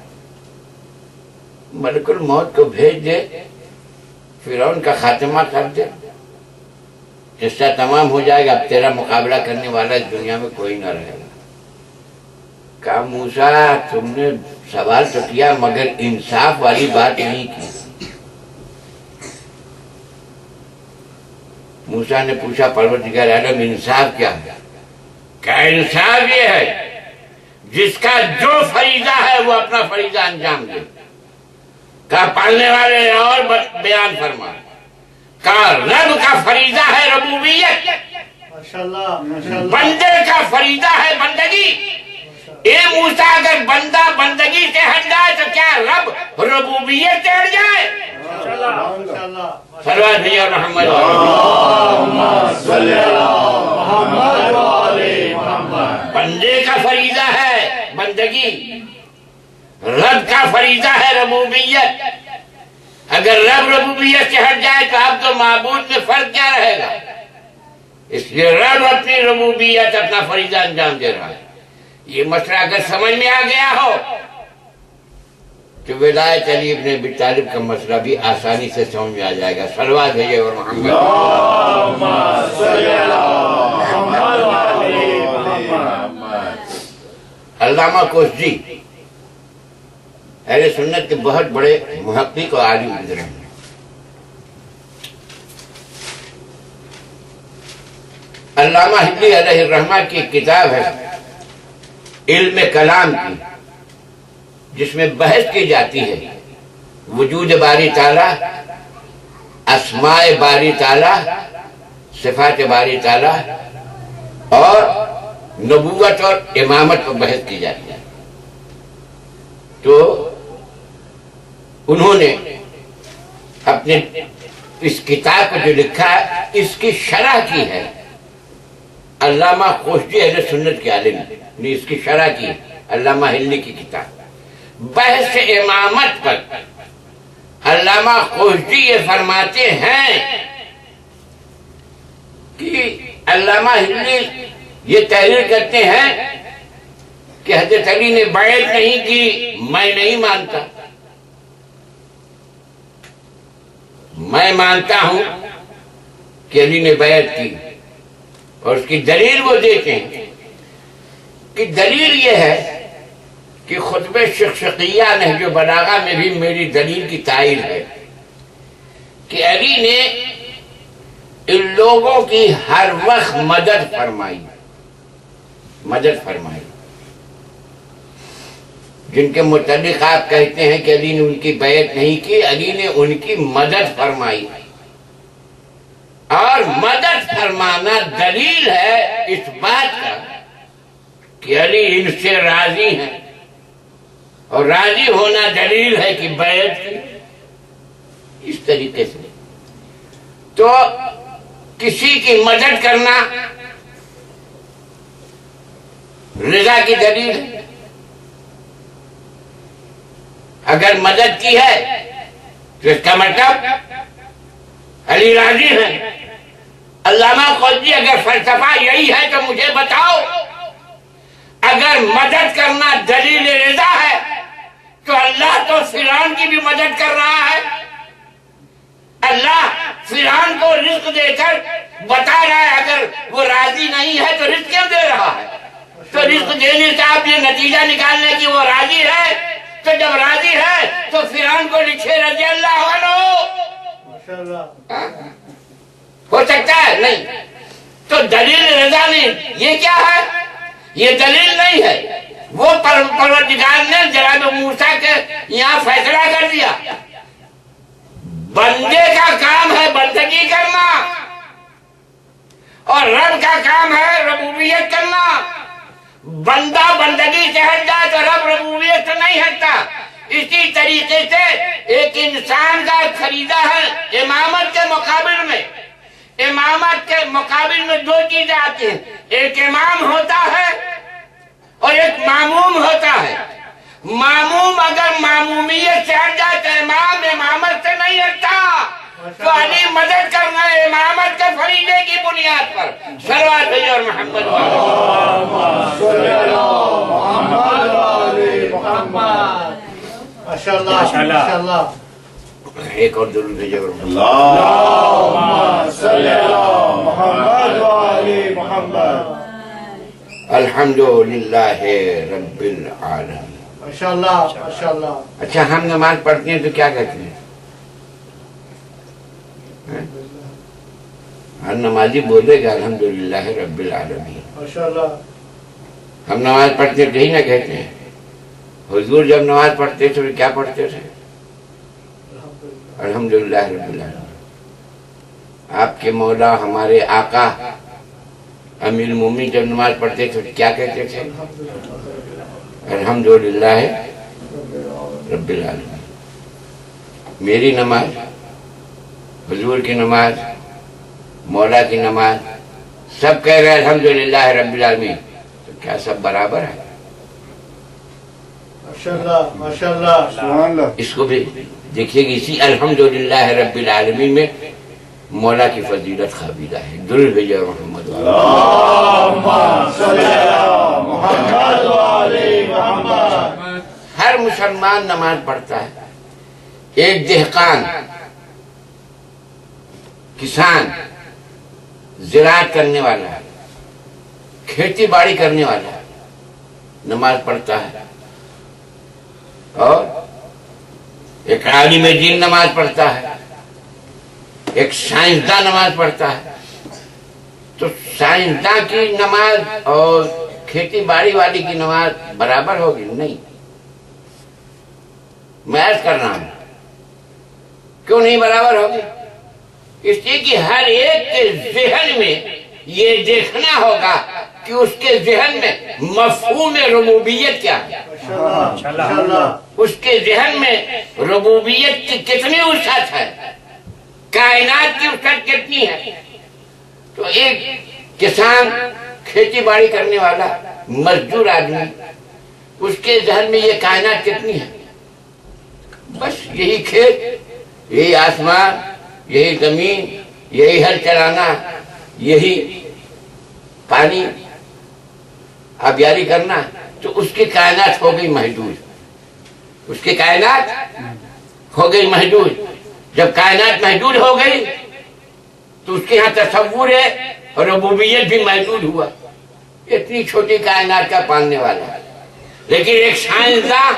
ملک الموت کو بھیج دے، فرعون کا خاتمہ کر دے، قصہ تمام ہو جائے گا، اب تیرا مقابلہ کرنے والا اس دنیا میں کوئی نہ رہے گا۔ کہا موسیٰ تم نے سوال تو کیا مگر انصاف والی بات نہیں کی۔ موسیٰ نے پوچھا پروردگار عالم انصاف کیا ہے؟ کہا انصاف یہ ہے جس کا جو فریضہ ہے وہ اپنا فریضہ انجام دے۔ کہا پڑھنے والے اور بیان فرما۔ کہا رب کا فریضہ ہے ربوبیت، بندے کا فریضہ ہے بندگی۔ اے موسیٰ اگر بندہ بندگی سے ہٹ جائے تو کیا رب ربوبیت سے ہٹ جائے؟ صلوات بھیجو محمد بندے کا فریضہ ہے بندگی، رب کا فریضہ ہے ربوبیت۔ اگر رب ربوبیت سے ہٹ جائے تو اب تو معبود میں فرق کیا رہے گا؟ اس لیے رب اپنی ربوبیت اپنا فریضہ انجام دے رہا ہے۔ یہ مسئلہ اگر سمجھ میں آ گیا ہو تو ولایت علی ابن ابی طالب کا مسئلہ بھی آسانی سے سمجھ میں آ جائے گا۔ صلوات بھیجے اور محمد۔ علامہ کوشجی اہل سنت کے بہت بڑے محقق و عالم گزرے ہیں۔ علامہ حبلی علیہ الرحمہ کی ایک کتاب ہے علم کلام کی، جس میں بحث کی جاتی ہے وجود باری تعالیٰ، اسماء باری تعالیٰ، صفات باری تعالیٰ اور نبوت اور امامت پر بحث کی جاتی ہے۔ تو انہوں نے اپنے اس کتاب کو جو لکھا ہے اس کی شرح کی ہے علامہ کوشجی اہل سنت کے عالم نے، اس کی شرح کی علامہ حلی کی کتاب بحث امامت پر۔ علامہ کوشجی یہ فرماتے ہیں کہ علامہ حلی یہ تحریر کرتے ہیں کہ حضرت علی نے بیعت نہیں کی، میں نہیں مانتا، میں مانتا ہوں کہ علی نے بیعت کی، اور اس کی دلیل وہ دیتے ہیں کہ دلیل یہ ہے کہ خطبہ شقشقیہ نہج البلاغہ میں بھی میری دلیل کی تائید ہے کہ علی نے ان لوگوں کی ہر وقت مدد فرمائی، جن کے متعلق آپ کہتے ہیں کہ علی نے ان کی بیعت نہیں کی، علی نے ان کی مدد فرمائی، اور مدد فرمانا دلیل ہے اس بات کا کہ علی ان سے راضی ہیں، اور راضی ہونا دلیل ہے کہ بیعت کی۔ اس طریقے سے تو کسی کی مدد کرنا رضا کی دلیل ہے۔ اگر مدد کی ہے تو اس کا مطلب علی راضی ہیں۔ علامہ کوشجی اگر فلسفہ یہی ہے تو مجھے بتاؤ، اگر مدد کرنا دلیل رضا ہے تو اللہ تو فرعون کی بھی مدد کر رہا ہے۔ اللہ فرعون کو رزق دے کر بتا رہا ہے اگر وہ راضی نہیں ہے تو رزق کیوں دے رہا ہے؟ تو رزق دینے سے آپ یہ نتیجہ نکالنے کی وہ راضی ہے، تو جب راضی ہے تو فرعون کو لکھے رضی اللہ عنہ۔ ہو سکتا ہے نہیں؟ تو دلیل رضا نہیں، یہ کیا ہے؟ یہ دلیل نہیں ہے۔ وہ پروردگار نے جناب موسیٰ کے یہاں فیصلہ کر دیا، بندے کا کام ہے بندگی کرنا اور رب کا کام ہے ربوبیت کرنا۔ بندہ بندگی سے ہٹ جائے تو رب ربوبیت سے نہیں ہٹتا۔ اسی طریقے سے ایک انسان کا فریضہ ہے امامت کے مقابل میں، امامت کے مقابل میں دو چیزیں آتی ہیں، ایک امام ہوتا ہے اور ایک معموم ہوتا ہے۔ معموم اگر معمومیت سے ہٹ جائے تو امام امامت سے نہیں ہٹتا۔ تو علی مدد کرنا ہے امامت کے فریضے کی بنیاد پر۔ صلوات بھیجو اور محمد ماشاءاللہ۔ ایک اور درود بھیجو اللهم صل على محمد وآل محمد. الحمدللہ رب العالمین. ماشاءاللہ ماشاءاللہ. اچھا ہم نماز پڑھتے ہیں تو کیا کہتے ہیں؟ ہر نمازی بولے گا الحمدللہ رب العالمین. ماشاءاللہ. ہم نماز پڑھتے تو یہی نہ کہتے ہیں. حضور جب نماز پڑھتے تھے تو کیا پڑھتے تھے؟ الحمدللہ رب العالمین. آپ کے مولا ہمارے آقا امیر المومنین جب نماز پڑھتے تھے تو کیا کہتے تھے؟ الحمدللہ رب العالمین. میری نماز، حضور کی نماز، مولا کی نماز، سب کہہ رہے ہیں الحمدللہ رب العالمین، تو کیا سب برابر ہے؟ ماشاءاللہ ماشاءاللہ. سبحان اللہ. اس کو بھی دیکھیے کہ اسی الحمدللہ رب العالمین میں مولا کی فضیلت قابلہ ہے. درود بھیجو محمد. اللهم صل على محمد وآل محمد. ہر مسلمان نماز پڑھتا ہے. ایک دہقان، کسان، زراعت کرنے والا، کھیتی باڑی کرنے والا نماز پڑھتا ہے، اور ایک عالم دین نماز پڑھتا ہے، ایک سائنسداں نماز پڑھتا ہے. تو سائنسداں کی نماز اور کھیتی باڑی والی کی نماز برابر ہوگی؟ نہیں. میں عرض کر رہا ہوں کیوں نہیں برابر ہوگی؟ اس لیے کہ ہر ایک کے ذہن میں یہ دیکھنا ہوگا کہ اس کے ذہن میں مفہوم ربوبیت کیا ہے، ماشاءاللہ. اس کے ذہن میں ربوبیت کی کتنی وسعت ہے، کائنات کی وسعت کتنی ہے. تو ایک کسان، کھیتی باڑی کرنے والا، مزدور آدمی، اس کے ذہن میں یہ کائنات کتنی ہے؟ بس یہی کھیت، یہی آسمان، یہی زمین، یہی ہل چلانا، یہی پانی آبیاری کرنا. تو اس کی کائنات ہو گئی محدود، اس کی کائنات ہو گئی محدود. جب کائنات محدود ہو گئی تو اس کے ہاں تصور ہے اور ربوبیت بھی محدود ہوا. اتنی چھوٹی کائنات کا پالنے والا. لیکن ایک سائنسداں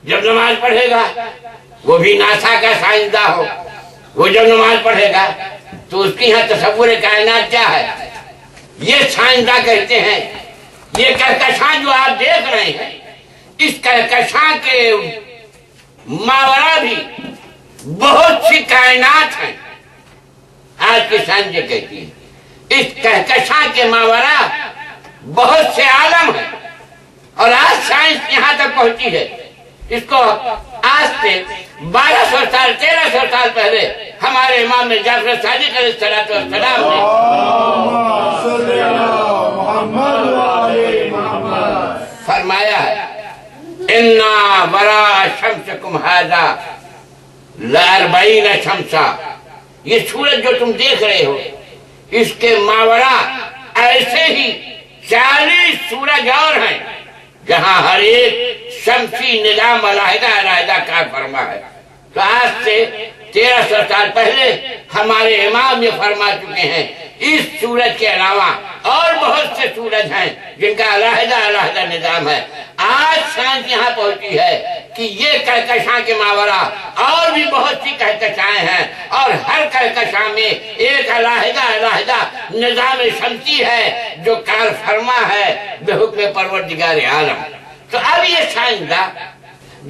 جب نماز پڑھے گا، وہ بھی ناسا کا سائنسداں ہو، وہ جب نماز پڑھے گا تو اس کی ہاں تصور کائنات کیا ہے؟ یہ سائنسداں کہتے ہیں یہ کہکشاں جو آپ دیکھ رہے ہیں، اس کہکشاں کے ماورا بھی بہت سی کائنات ہیں. آج کی سائنس یہ کہتی ہے اس کہکشاں کے ماورا بہت سے عالم ہیں. اور آج سائنس یہاں تک پہنچی ہے، اس کو آج سے 1200 سال 1300 سال پہلے ہمارے امام جعفر صادق علیہ السلام نے اللهم صل على محمد وآل محمد. فرمایا ہے اِنَّا وَرَا شَمْسِكُمْ هَذَا لَأَرْبَعِينَ شَمْسًا. یہ سورج جو تم دیکھ رہے ہو، اس کے ماورا ایسے ہی 40 سورج اور ہیں جہاں ہر ایک شمسی نظام علیحدہ علیحدہ کار فرما ہے. تو آج سے 1300 سال پہلے ہمارے امام یہ فرما چکے ہیں اس سورج کے علاوہ اور بہت سے سورج ہیں جن کا علیحدہ علیحدہ نظام ہے. آج سائنس یہاں پہنچی ہے کہ یہ کہکشاں کے ماورا اور بھی بہت سی کہکشائیں ہیں، اور ہر کہکشاں میں ایک علیحدہ علیحدہ نظام شمسی ہے جو کار فرما ہے بحکم پروردگار عالم. تو اب یہ سائنسداں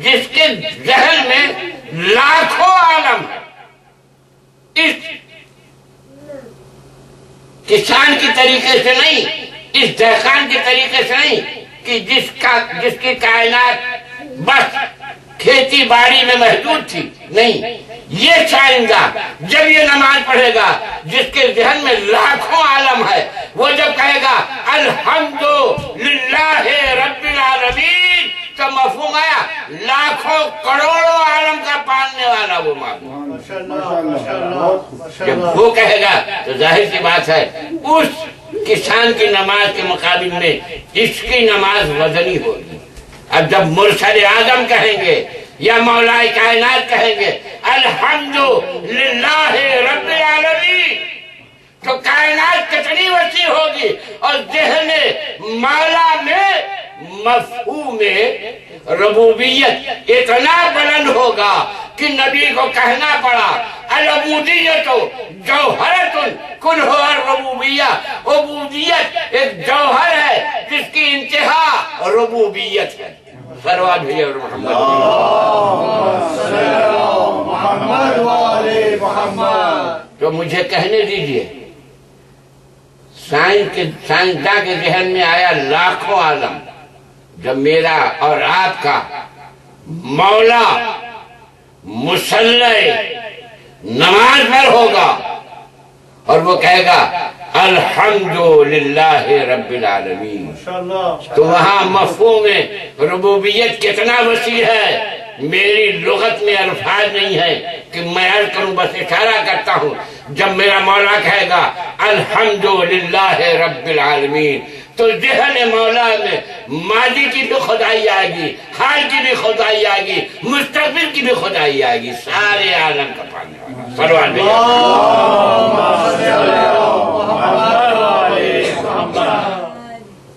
جس کے ذہن میں لاکھوں عالم ہے، اس کسان کی طریقے سے نہیں، اس دہقان کے طریقے سے نہیں کہ جس کی کائنات بس کھیتی باڑی میں محدود تھی. نہیں، یہ سائنسداں جب یہ نماز پڑھے گا جس کے ذہن میں لاکھوں عالم ہے، وہ جب کہے گا الحمدللہ رب العالمین، تو مفہوم آیا لاکھوں کروڑوں عالم کا پالنے والا وہ معبود. جب وہ کہے گا تو ظاہر سی بات ہے اس کسان کی نماز کے مقابل میں اس کی نماز وزنی ہوگی. اب جب مرسل اعظم کہیں گے یا مولا کائنات کہیں گے الحمدللہ رب العالمین، تو کائنات کتنی وسیع ہوگی، اور ذہن مولا میں مفہوم ربوبیت اتنا بلند ہوگا کہ نبی کو کہنا پڑا العبودیت جوہرۃ کنہ الربوبیہ، عبودیت ایک جوہر ہے جس کی انتہا ربوبیت ہے۔ صلوات بھیجئے محمد محمد والے محمد۔ تو مجھے کہنے دیجئے، سائنسداں کے ذہن میں آیا لاکھوں عالم، جب میرا اور آپ کا مولا مصلی نماز پر ہوگا اور وہ کہے گا الحمدللہ رب العالمین، ماشاءاللہ۔ تو وہاں مفہوم ربوبیت کتنا وسیع ہے، میری لغت میں الفاظ نہیں ہے کہ میں عرض کروں، بس اشارہ کرتا ہوں۔ جب میرا مولا کہے گا الحمدللہ رب العالمین، تو ذہن مولا میں ماضی کی بھی خدائی آئے گی، حال کی بھی خدائی آئے گی، مستقبل کی بھی خدائی آئے گی، سارے عالم کا پانے والا۔ صلوات بھیجئے۔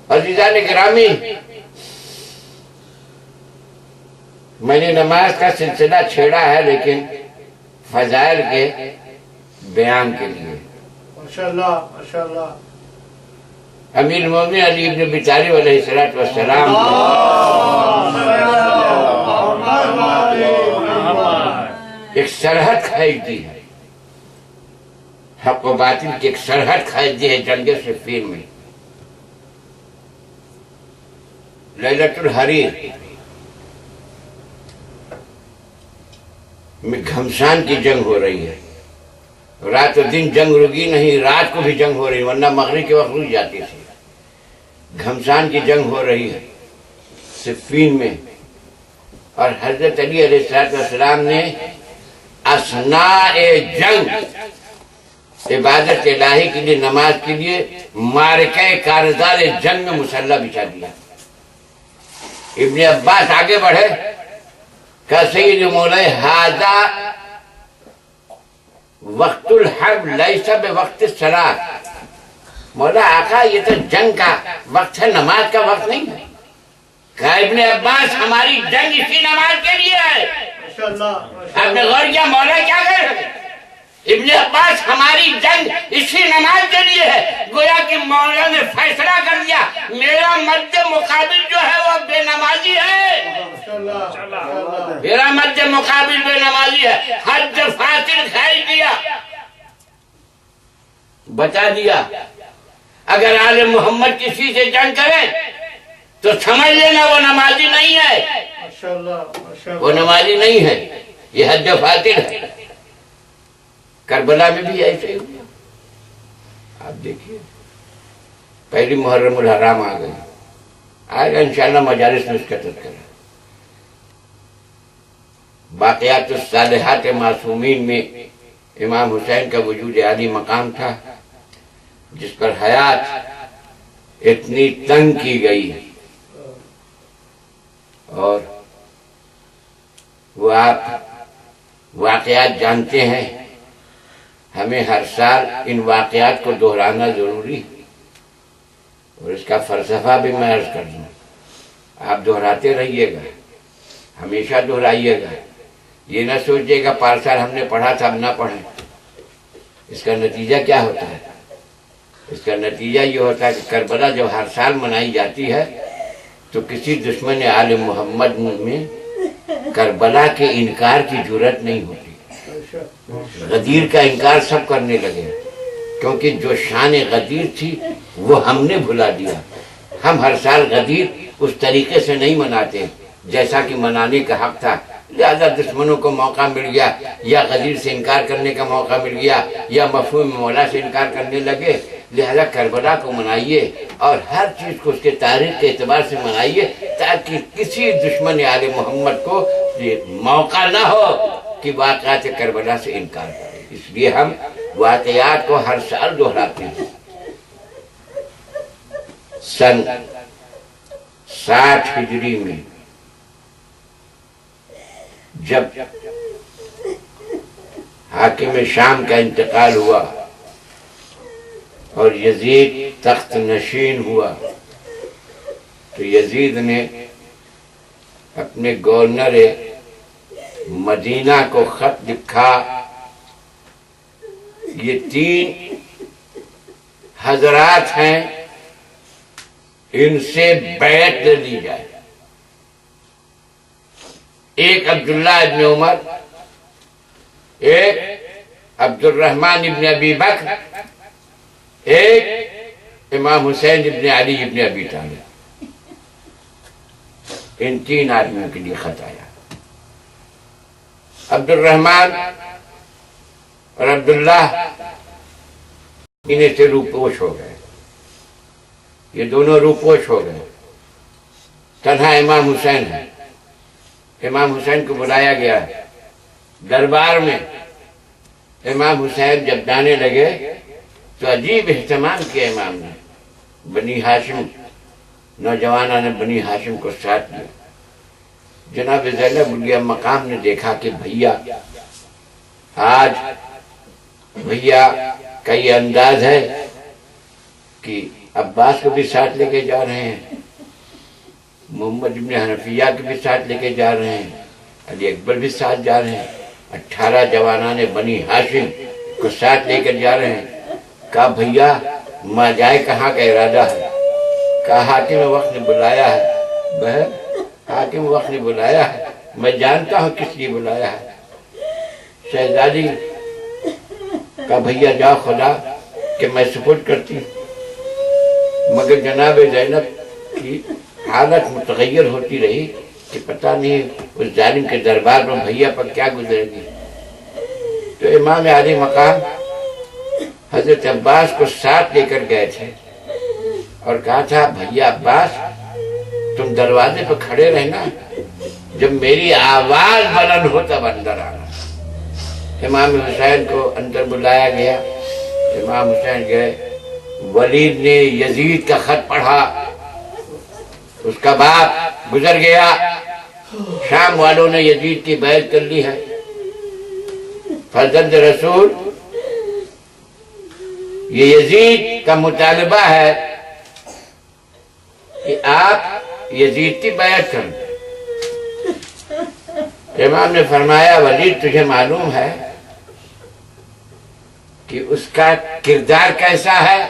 عزیزان گرامی، میں نے نماز کا سلسلہ چھیڑا ہے لیکن فضائل کے بیان کے لیے۔ ماشاءاللہ ماشاءاللہ۔ امیر المومنین علی ابن ابی طالب علیہ السلام ایک سرحد کھینچ دی ہے، حق و باطل کی ایک سرحد کھینچ دی ہے جنگ صفین میں۔ لیلۃ الحریر میں گھمسان کی جنگ ہو رہی ہے، رات و دن جنگ رکی نہیں، رات کو بھی جنگ ہو رہی ہے، ورنہ مغرب کے وقت رک جاتی تھی۔ گھمسان کی جنگ ہو رہی ہے صفین میں، اور حضرت علی علیہ السلام نے اثناء جنگ عبادت الہی کے لیے، نماز کے لیے معرکہ کارزار جنگ میں مسلح بچھا دیا۔ ابن عباس آگے بڑھے، کہ سید مولا ھذا وقت الحرب لیس بوقت الصلاۃ، مولا آقا یہ تو جنگ کا وقت ہے، نماز کا وقت نہیں ہے۔ کہا ابن عباس ہماری جنگ اسی نماز کے لیے ہے۔ آپ نے غور کیا مولا کیا کہہ رہے ہیں؟ ابن عباس ہماری جنگ اسی نماز کے لیے ہے، گویا کہ مولا نے فیصلہ کر دیا میرا مد مقابل جو ہے وہ بے نمازی ہے، میرا مد مقابل بے نمازی ہے۔ حد فاصل کھائی دیا، بتا دیا اگر آل محمد کسی سے جنگ کرے تو سمجھ لینا وہ نمازی نہیں ہے، وہ نمازی نہیں ہے، یہ حد فاصل ہے۔ کربلا میں بھی ایسے ہی ہوا، آپ دیکھیے پہلی محرم الحرام آ گئی، آئے گا انشاءاللہ مجالس میں اس کا تذکرہ۔ باقیات الصالحات معصومین میں امام حسین کا وجود عالی مقام تھا، جس پر حیات اتنی تنگ کی گئی، اور وہ آپ واقعات جانتے ہیں۔ ہمیں ہر سال ان واقعات کو دہرانا ضروری ہے، اور اس کا فلسفہ بھی میں عرض کر دوں، آپ دہراتے رہیے گا، ہمیشہ دہرائیے گا، یہ نہ سوچیے گا پار سال ہم نے پڑھا تھا اب نہ پڑھیں۔ اس کا نتیجہ کیا ہوتا ہے؟ اس کا نتیجہ یہ ہوتا ہے کہ کربلا جب ہر سال منائی جاتی ہے تو کسی دشمن آل محمد میں کربلا کے انکار کی جرات نہیں ہوتی۔ غدیر کا انکار سب کرنے لگے، کیونکہ جو شان غدیر تھی وہ ہم نے بھلا دیا۔ ہم ہر سال غدیر اس طریقے سے نہیں مناتے جیسا کہ منانے کا حق تھا، لہذا دشمنوں کو موقع مل گیا، یا غدیر سے انکار کرنے کا موقع مل گیا، یا مفہوم مولا سے انکار کرنے لگے۔ لہذا کربلا کو منائیے اور ہر چیز کو اس کے تاریخ کے اعتبار سے منائیے، تاکہ کسی دشمن آل محمد کو موقع نہ ہو کہ واقعات کربلا سے انکار کرے۔ اس لیے ہم واقعات کو ہر سال دہراتے ہیں۔ سن 60 ہجری میں جب حاکم شام کا انتقال ہوا اور یزید تخت نشین ہوا تو یزید نے اپنے گورنر مدینہ کو خط لکھا، یہ 3 حضرات ہیں، ان سے بیعت لے لی جائے۔ ایک عبداللہ ابن عمر، ایک عبد الرحمن ابن ابی بکر، ایک امام حسین ابن علی ابن ابی طالب۔ ان 3 آدمیوں کے لیے خط آیا۔ عبد الرحمن اور عبداللہ انہیں سے روپوش ہو گئے، یہ دونوں روپوش ہو گئے، تنہا امام حسین ہے۔ امام حسین کو بلایا گیا دربار میں۔ امام حسین جب جانے لگے تو عجیب اہتمام کیا امام نے، بنی ہاشم، نوجوانوں نے بنی ہاشم کو ساتھ لیا۔ جناب زینب علیہ مقام نے دیکھا کہ بھیا آج بھیا کا یہ انداز ہے کہ عباس کو بھی ساتھ لے کے جا رہے ہیں، محمد ابن حنفیہ کو بھی ساتھ لے کے جا رہے ہیں، علی اکبر بھی ساتھ جا رہے ہیں، 18 جوانان بنی ہاشم کو ساتھ لے کر جا رہے ہیں۔ کہا بھیا ماں جائے کہاں کا ارادہ ہے؟ کہا حاکم وقت نے بلایا ہے۔ بہن حاکم وقت نے بلایا ہے، میں جانتا ہوں کس لیے بلایا ہے۔ شہزادی کہا بھیا جاؤ، خدا کہ میں سپورٹ کرتی ہوں، مگر جناب زینب کی حالت متغیر ہوتی رہی کہ پتہ نہیں اس ظالم کے دربار میں بھیا پر کیا گزرے گی۔ تو امام عالی مقام حضرت عباس کو ساتھ لے کر گئے تھے اور کہا تھا بھیا عباس تم دروازے پہ کھڑے رہنا، جب میری آواز بلند ہو تب اندر آنا۔ امام حسین کو اندر بلایا گیا، امام حسین گئے، ولید نے یزید کا خط پڑھا، اس کا باپ گزر گیا، شام والوں نے یزید کی بیعت کر لی ہے۔ فرزند رسول یہ یزید کا مطالبہ ہے کہ آپ یزید کی بیعت کریں۔ امام نے فرمایا ولید تجھے معلوم ہے کہ اس کا کردار کیسا ہے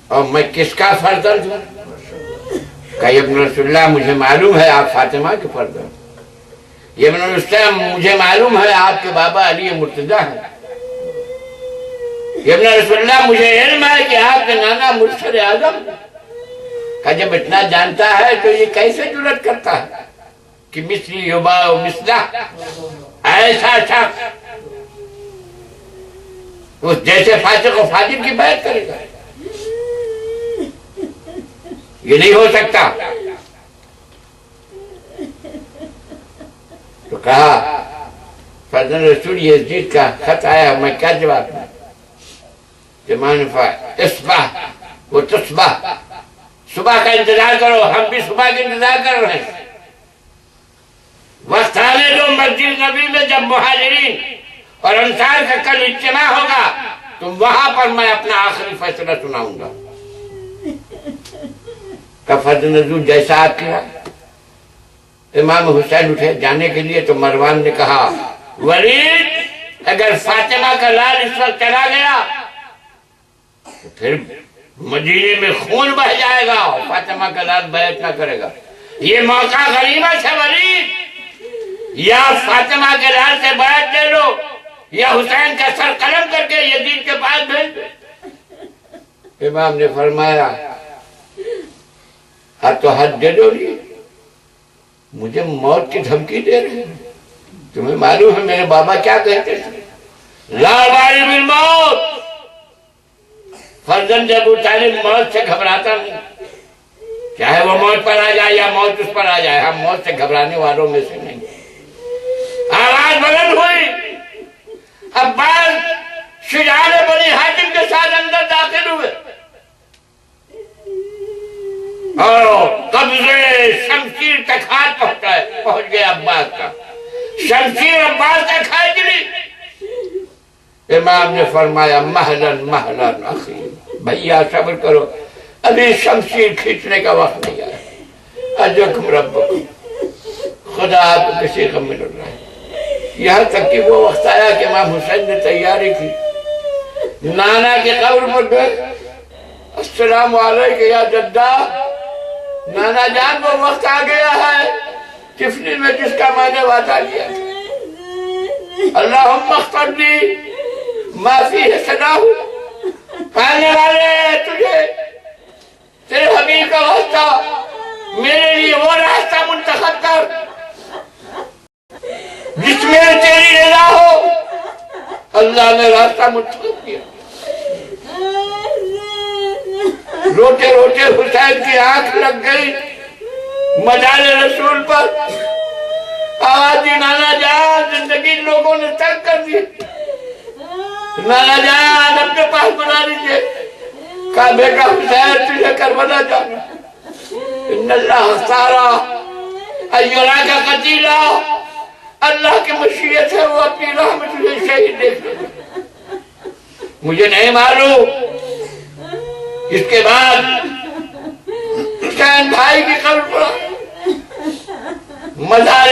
اور میں کس کا فرزند ہوں؟ کہ ابن رسول اللہ مجھے معلوم ہے آپ فاطمہ کے فرزند، ابن رسول مجھے معلوم ہے آپ کے بابا علی مرتضیٰ ہیں، ابن رسول اللہ مجھے علم ہے کہ آپ کے نانا مرشد اعظم کا جب اتنا جانتا ہے تو یہ کیسے جرأت کرتا ہے کہ مثلی یباع مثلہ، ایسا شخص اس جیسے فاسق و فاجر کی بیعت کرے گا؟ یہ نہیں ہو سکتا۔ تو کہا فرزند رسول یزید کا خط آیا، میں کیا جواب دوں؟ امام نے فرمایا اصبح و تصبح، صبح کا انتظار کرو، ہم بھی صبح کا انتظار کر رہے ہیں۔ وقت آنے دو مسجد نبی میں جب مہاجرین اور انصار کا کل اجتماع ہوگا تو وہاں پر میں اپنا آخری فیصلہ سناؤں گا۔ فرزند رسول جیسا آپ کیا۔ امام حسین اٹھے جانے کے لیے تو مروان نے کہا ولید اگر فاطمہ کا لال اس وقت چلا گیا تو پھر مدینے میں خون بہ جائے گا اور فاطمہ کا لال بیعت نہ کرے گا، یہ موقع غنیمت ہے ولید، یا فاطمہ کے لال سے بیعت لے لو یا حسین کا سر قلم کر کے یزید کے پاس بھیج دو۔ امام نے فرمایا آپ تو حد دے دو، مجھے موت کی دھمکی دے رہے ہیں، تمہیں معلوم ہے میرے بابا کیا کہتے تھے، لا باری بالموت، فرزند ابو طالب موت سے گھبراتا نہیں، چاہے وہ موت پر آ جائے یا موت اس پر آ جائے، ہم موت سے گھبرانے والوں میں سے نہیں۔ آواز بلند ہوئی، عباس شجاع بنی ہاشم کے ساتھ اندر داخل ہوئے اور قبضے شمشیر تک ہاتھ پہنچ گیا عباس کا۔ شمشیر عباس نے کھائی گری۔ امام نے فرمایا مہلن مہلن اخی، بھیا صبر کرو، ابھی شمشیر کھینچنے کا وقت نہیں آیا۔ اجرکم ربکم، خدا آپ کو کسی غم میں ڈر رہا ہے۔ یہاں تک کہ وہ وقت آیا کہ امام حسین نے تیاری کی، نانا کی قبر پر گئے، السلام علیکم یا جدہ، نانا جان وہ وقت آ گیا ہے ٹفنی میں جس کا میں نے وعدہ کیا تھا، اللہم اختر لی ما فیہ صلاح، پانے والے تجھے تیرے حبیب کا واسطہ میرے لیے وہ راستہ منتخب کر جس میں تیری رضا ہو۔ اللہ نے راستہ منتخب کیا۔ روتے روتے حسین کی آنکھ لگ گئی مجال رسول پر، آواز دی نانا جان زندگی لوگوں نے تنگ کر دی، نانا جان اپنے پاس بنا لیجئے۔ کہا بیٹا حسین تجھے کربلا جانا، ان اللہ اختارا ایرا کا قتیلہ، اللہ کی مشیت ہے وہ اپنی راہ میں تجھے شہید دیکھ لے گا۔ مجھے نہیں معلوم۔ اس کے بعد حسین بھائی کی قبر پر مزار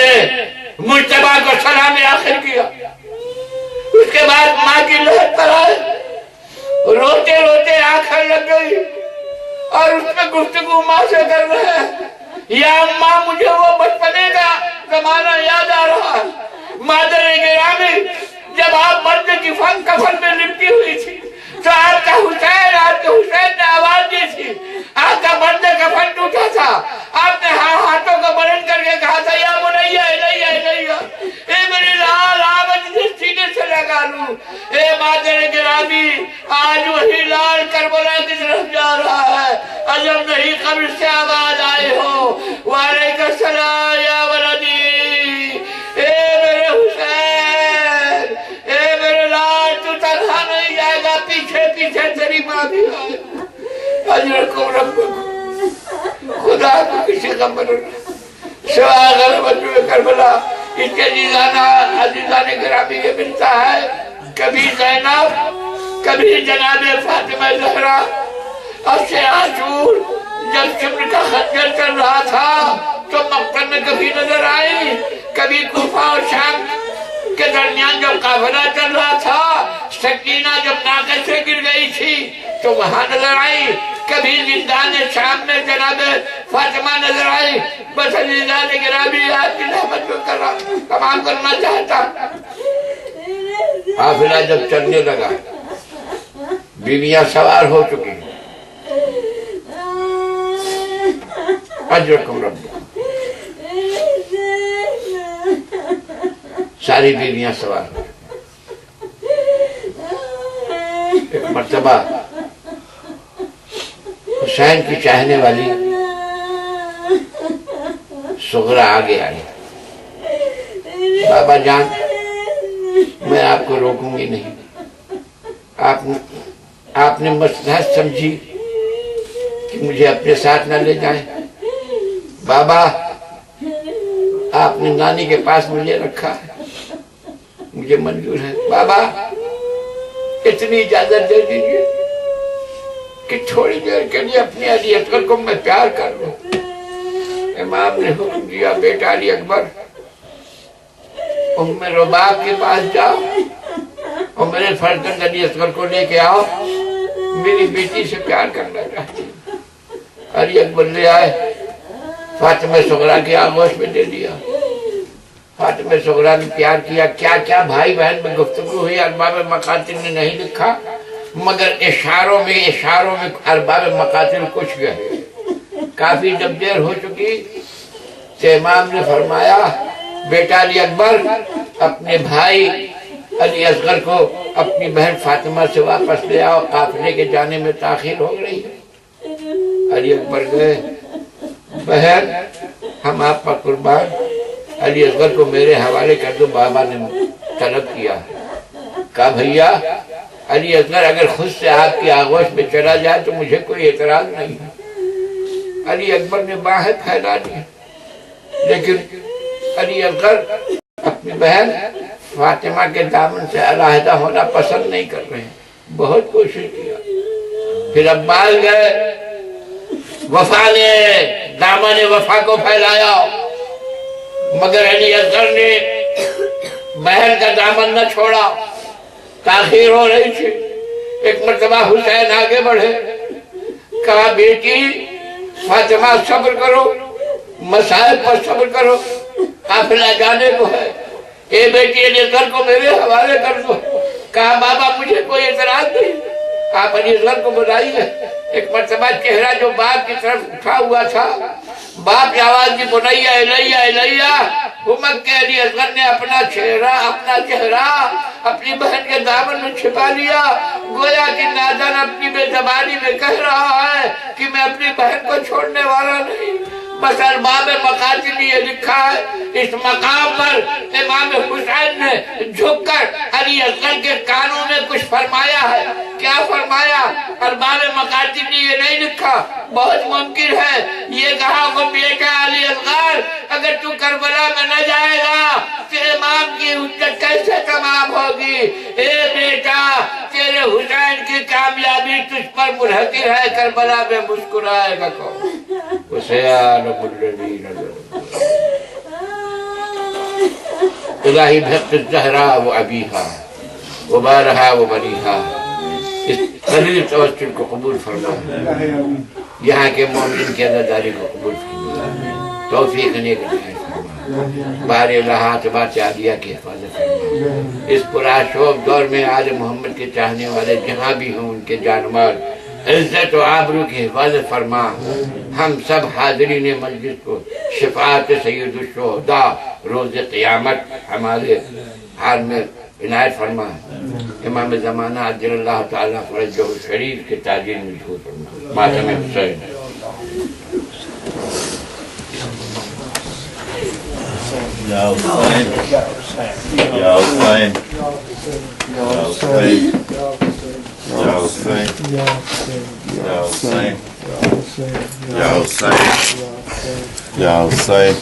مجتبیٰ کو سلام آخر کیا۔ اس کے بعد ماں کی لہر پر آئے، روتے روتے آنکھیں لگ گئی اور اس میں گفتگو ماں سے کر رہے ہیں، یا اماں مجھے وہ بچپنے کا زمانہ یاد آ رہا ہے، مادر گرامی جب آپ مرد کی کفن میں لپٹی ہوئی تھی تو آپ کا حسین نے آواز دی تھی، آپ کا مرد کفن ٹوٹا تھا، آپ نے ہاتھوں کو بلند کر کے کہا تھا یا بنیا الیہ الیہ، اے میری لال آمد جس سینے سے لگا لوں۔ اے مادر گرامی آج وہی لال کربلا کی طرف جا رہا ہے، عجب نہیں قبر سے آواز آئے ہو وعلیکم السلام یا ولدی، اے میرے حسین، اے میرے لال تو تنہا نہیں جائے گا، پیچھے پیچھے تیری ماں بھی آئے۔ اجرکم ربکم، خدا کو کسی غم میں ڈر سوا غربت کربلا۔ اس کے عزیزان گرامی یہ ملتا ہے، کبھی زینب، کبھی جناب فاطمہ زہرا، اب سے عاشور جب شمر کا خنجر چل رہا تھا تو مقتل میں کبھی نظر آئی، کبھی کوفہ اور شام کے درمیان جب قافلہ چل رہا تھا، سکینہ جب ناقے سے گر گئی تھی تو وہاں نظر آئی، کبھی زندان شام میں جناب فاطمہ نظر آئی۔ بس عزیزان گرامی آپ کی رحمت کو تمام کرنا چاہتا۔ قافلہ جب چلنے لگا، بیویاں سوار ہو چکی، اجرکم ربکم، ساری بیویاں سوار ہو۔ ایک مرتبہ حسین کی چاہنے والی سغرا آگے آئی، بابا جان میں آپ کو روکوں گی نہیں، آپ نے مصلحت سمجھی کہ مجھے اپنے ساتھ نہ لے جائیں، بابا آپ نے نانی کے پاس مجھے رکھا ہے، مجھے منظور ہے، بابا اتنی اجازت دے دیجیے کہ تھوڑی دیر کے لیے اپنی علی اکبر کو میں پیار کر لوں۔ امام نے حکم دیا، بیٹا علی اکبر ام رباب کے پاس جاؤ اور میرے فرزند علی اکبر کو لے کے آؤ، میری بیٹی سے پیار کرنا چاہتی ہوں۔ علی اکبر لے آئے، فاطمہ صغرا کے آغوش میں دے دیا۔ فاطمہ صغرا نے پیار کیا، کیا کیا بھائی بہن میں گفتگو ہوئی، ارباب مقاتل نے نہیں لکھا، مگر اشاروں میں ارباب مقاتل کچھ گئے۔ کافی جب دیر ہو چکی تو امام نے فرمایا، بیٹا علی اکبر اپنے بھائی علی اصغر کو اپنی بہن فاطمہ سے واپس لے آؤ، قافلے کے جانے میں تاخیر ہو رہی ہے۔ علی اکبر گئے، بہن ہم آپ پر قربان، علی اصغر کو میرے حوالے کر دو، بابا نے طلب کیا۔ کہا بھیا علی اصغر اگر خود سے آپ کی آغوش میں چلا جائے تو مجھے کوئی اعتراض نہیں ہے۔ علی اکبر نے باہیں پھیلا دی، لیکن علی اصغر اپنے اپنی بہن فاطمہ کے دامن سے علیحدہ ہونا پسند نہیں کر رہے ہیں، بہت کوشش کیا، پھر عباس گئے، وفا نے دامن وفا کو پھیلایا، مگر علی اصغر نے بہن کا دامن نہ چھوڑا، تاخیر ہو رہی تھی، ایک مرتبہ حسین آگے بڑھے، کہا بیٹی فاطمہ صبر کرو، مسائل پر صبر کرو، قافلہ جانے کو ہے، اے بیٹی علی اصغر کو میرے حوالے کر دو، کہا بابا مجھے کوئی اعتراض نہیں، آپ علی اصغر کو بلائیے، ایک مرتبہ چہرہ جو باپ کی طرف اٹھا ہوا تھا، باپ کی آواز کی بنیا الیہ الیہ، امت کے علی اصغر نے اپنا چہرہ اپنی بہن کے دامن میں چھپا لیا، گویا کہ نادر اپنی بے زبانی میں کہہ رہا ہے کہ میں اپنی بہن کو چھوڑنے والا نہیں۔ بس ارباب مقاتل یہ لکھا ہے، اس مقام پر امام حسین نے جھک کر علی اصغر کے کانوں میں کچھ فرمایا ہے، کیا فرمایا؟ ارباب مقاتل نے یہ نہیں لکھا، بہت ممکن ہے یہ کہا کہ بیٹا علی اصغر اگر تو کربلا میں نہ جائے گا تو امام کی حجت کیسے تمام ہوگی؟ اے بیٹا تیرے حسین کی کامیابی تجھ پر منحصر ہے، کربلا میں مسکرائے گا کون؟ وسيعلم الذين إلهي بحق الزهراء وأبيها وبالها وبنيها اس قلیل توسل کو قبول فرما، یہاں کے مومن کی عزاداری کو قبول فرما، توفیق نیک عنایت فرما، بار الہات بات عالیہ کی حفاظت فرما، اس پرآشوب دور میں آل محمد کے چاہنے والے جہاں بھی ہوں ان کے جان مال عزت و آبرو کی حفاظت فرما، ہم سب حاضرین مجلس کو شفاعت سید الشہداء روز قیامت ہمارے حال میں عنایت فرما، امام زمانہ عجل اللہ تعالیٰ فرجہ شریف کے تاجین میں جھوٹ فرما، ماتم حسین یا حسین یا حسین یا حسین یا حسین یا حسین یا حسین یا حسین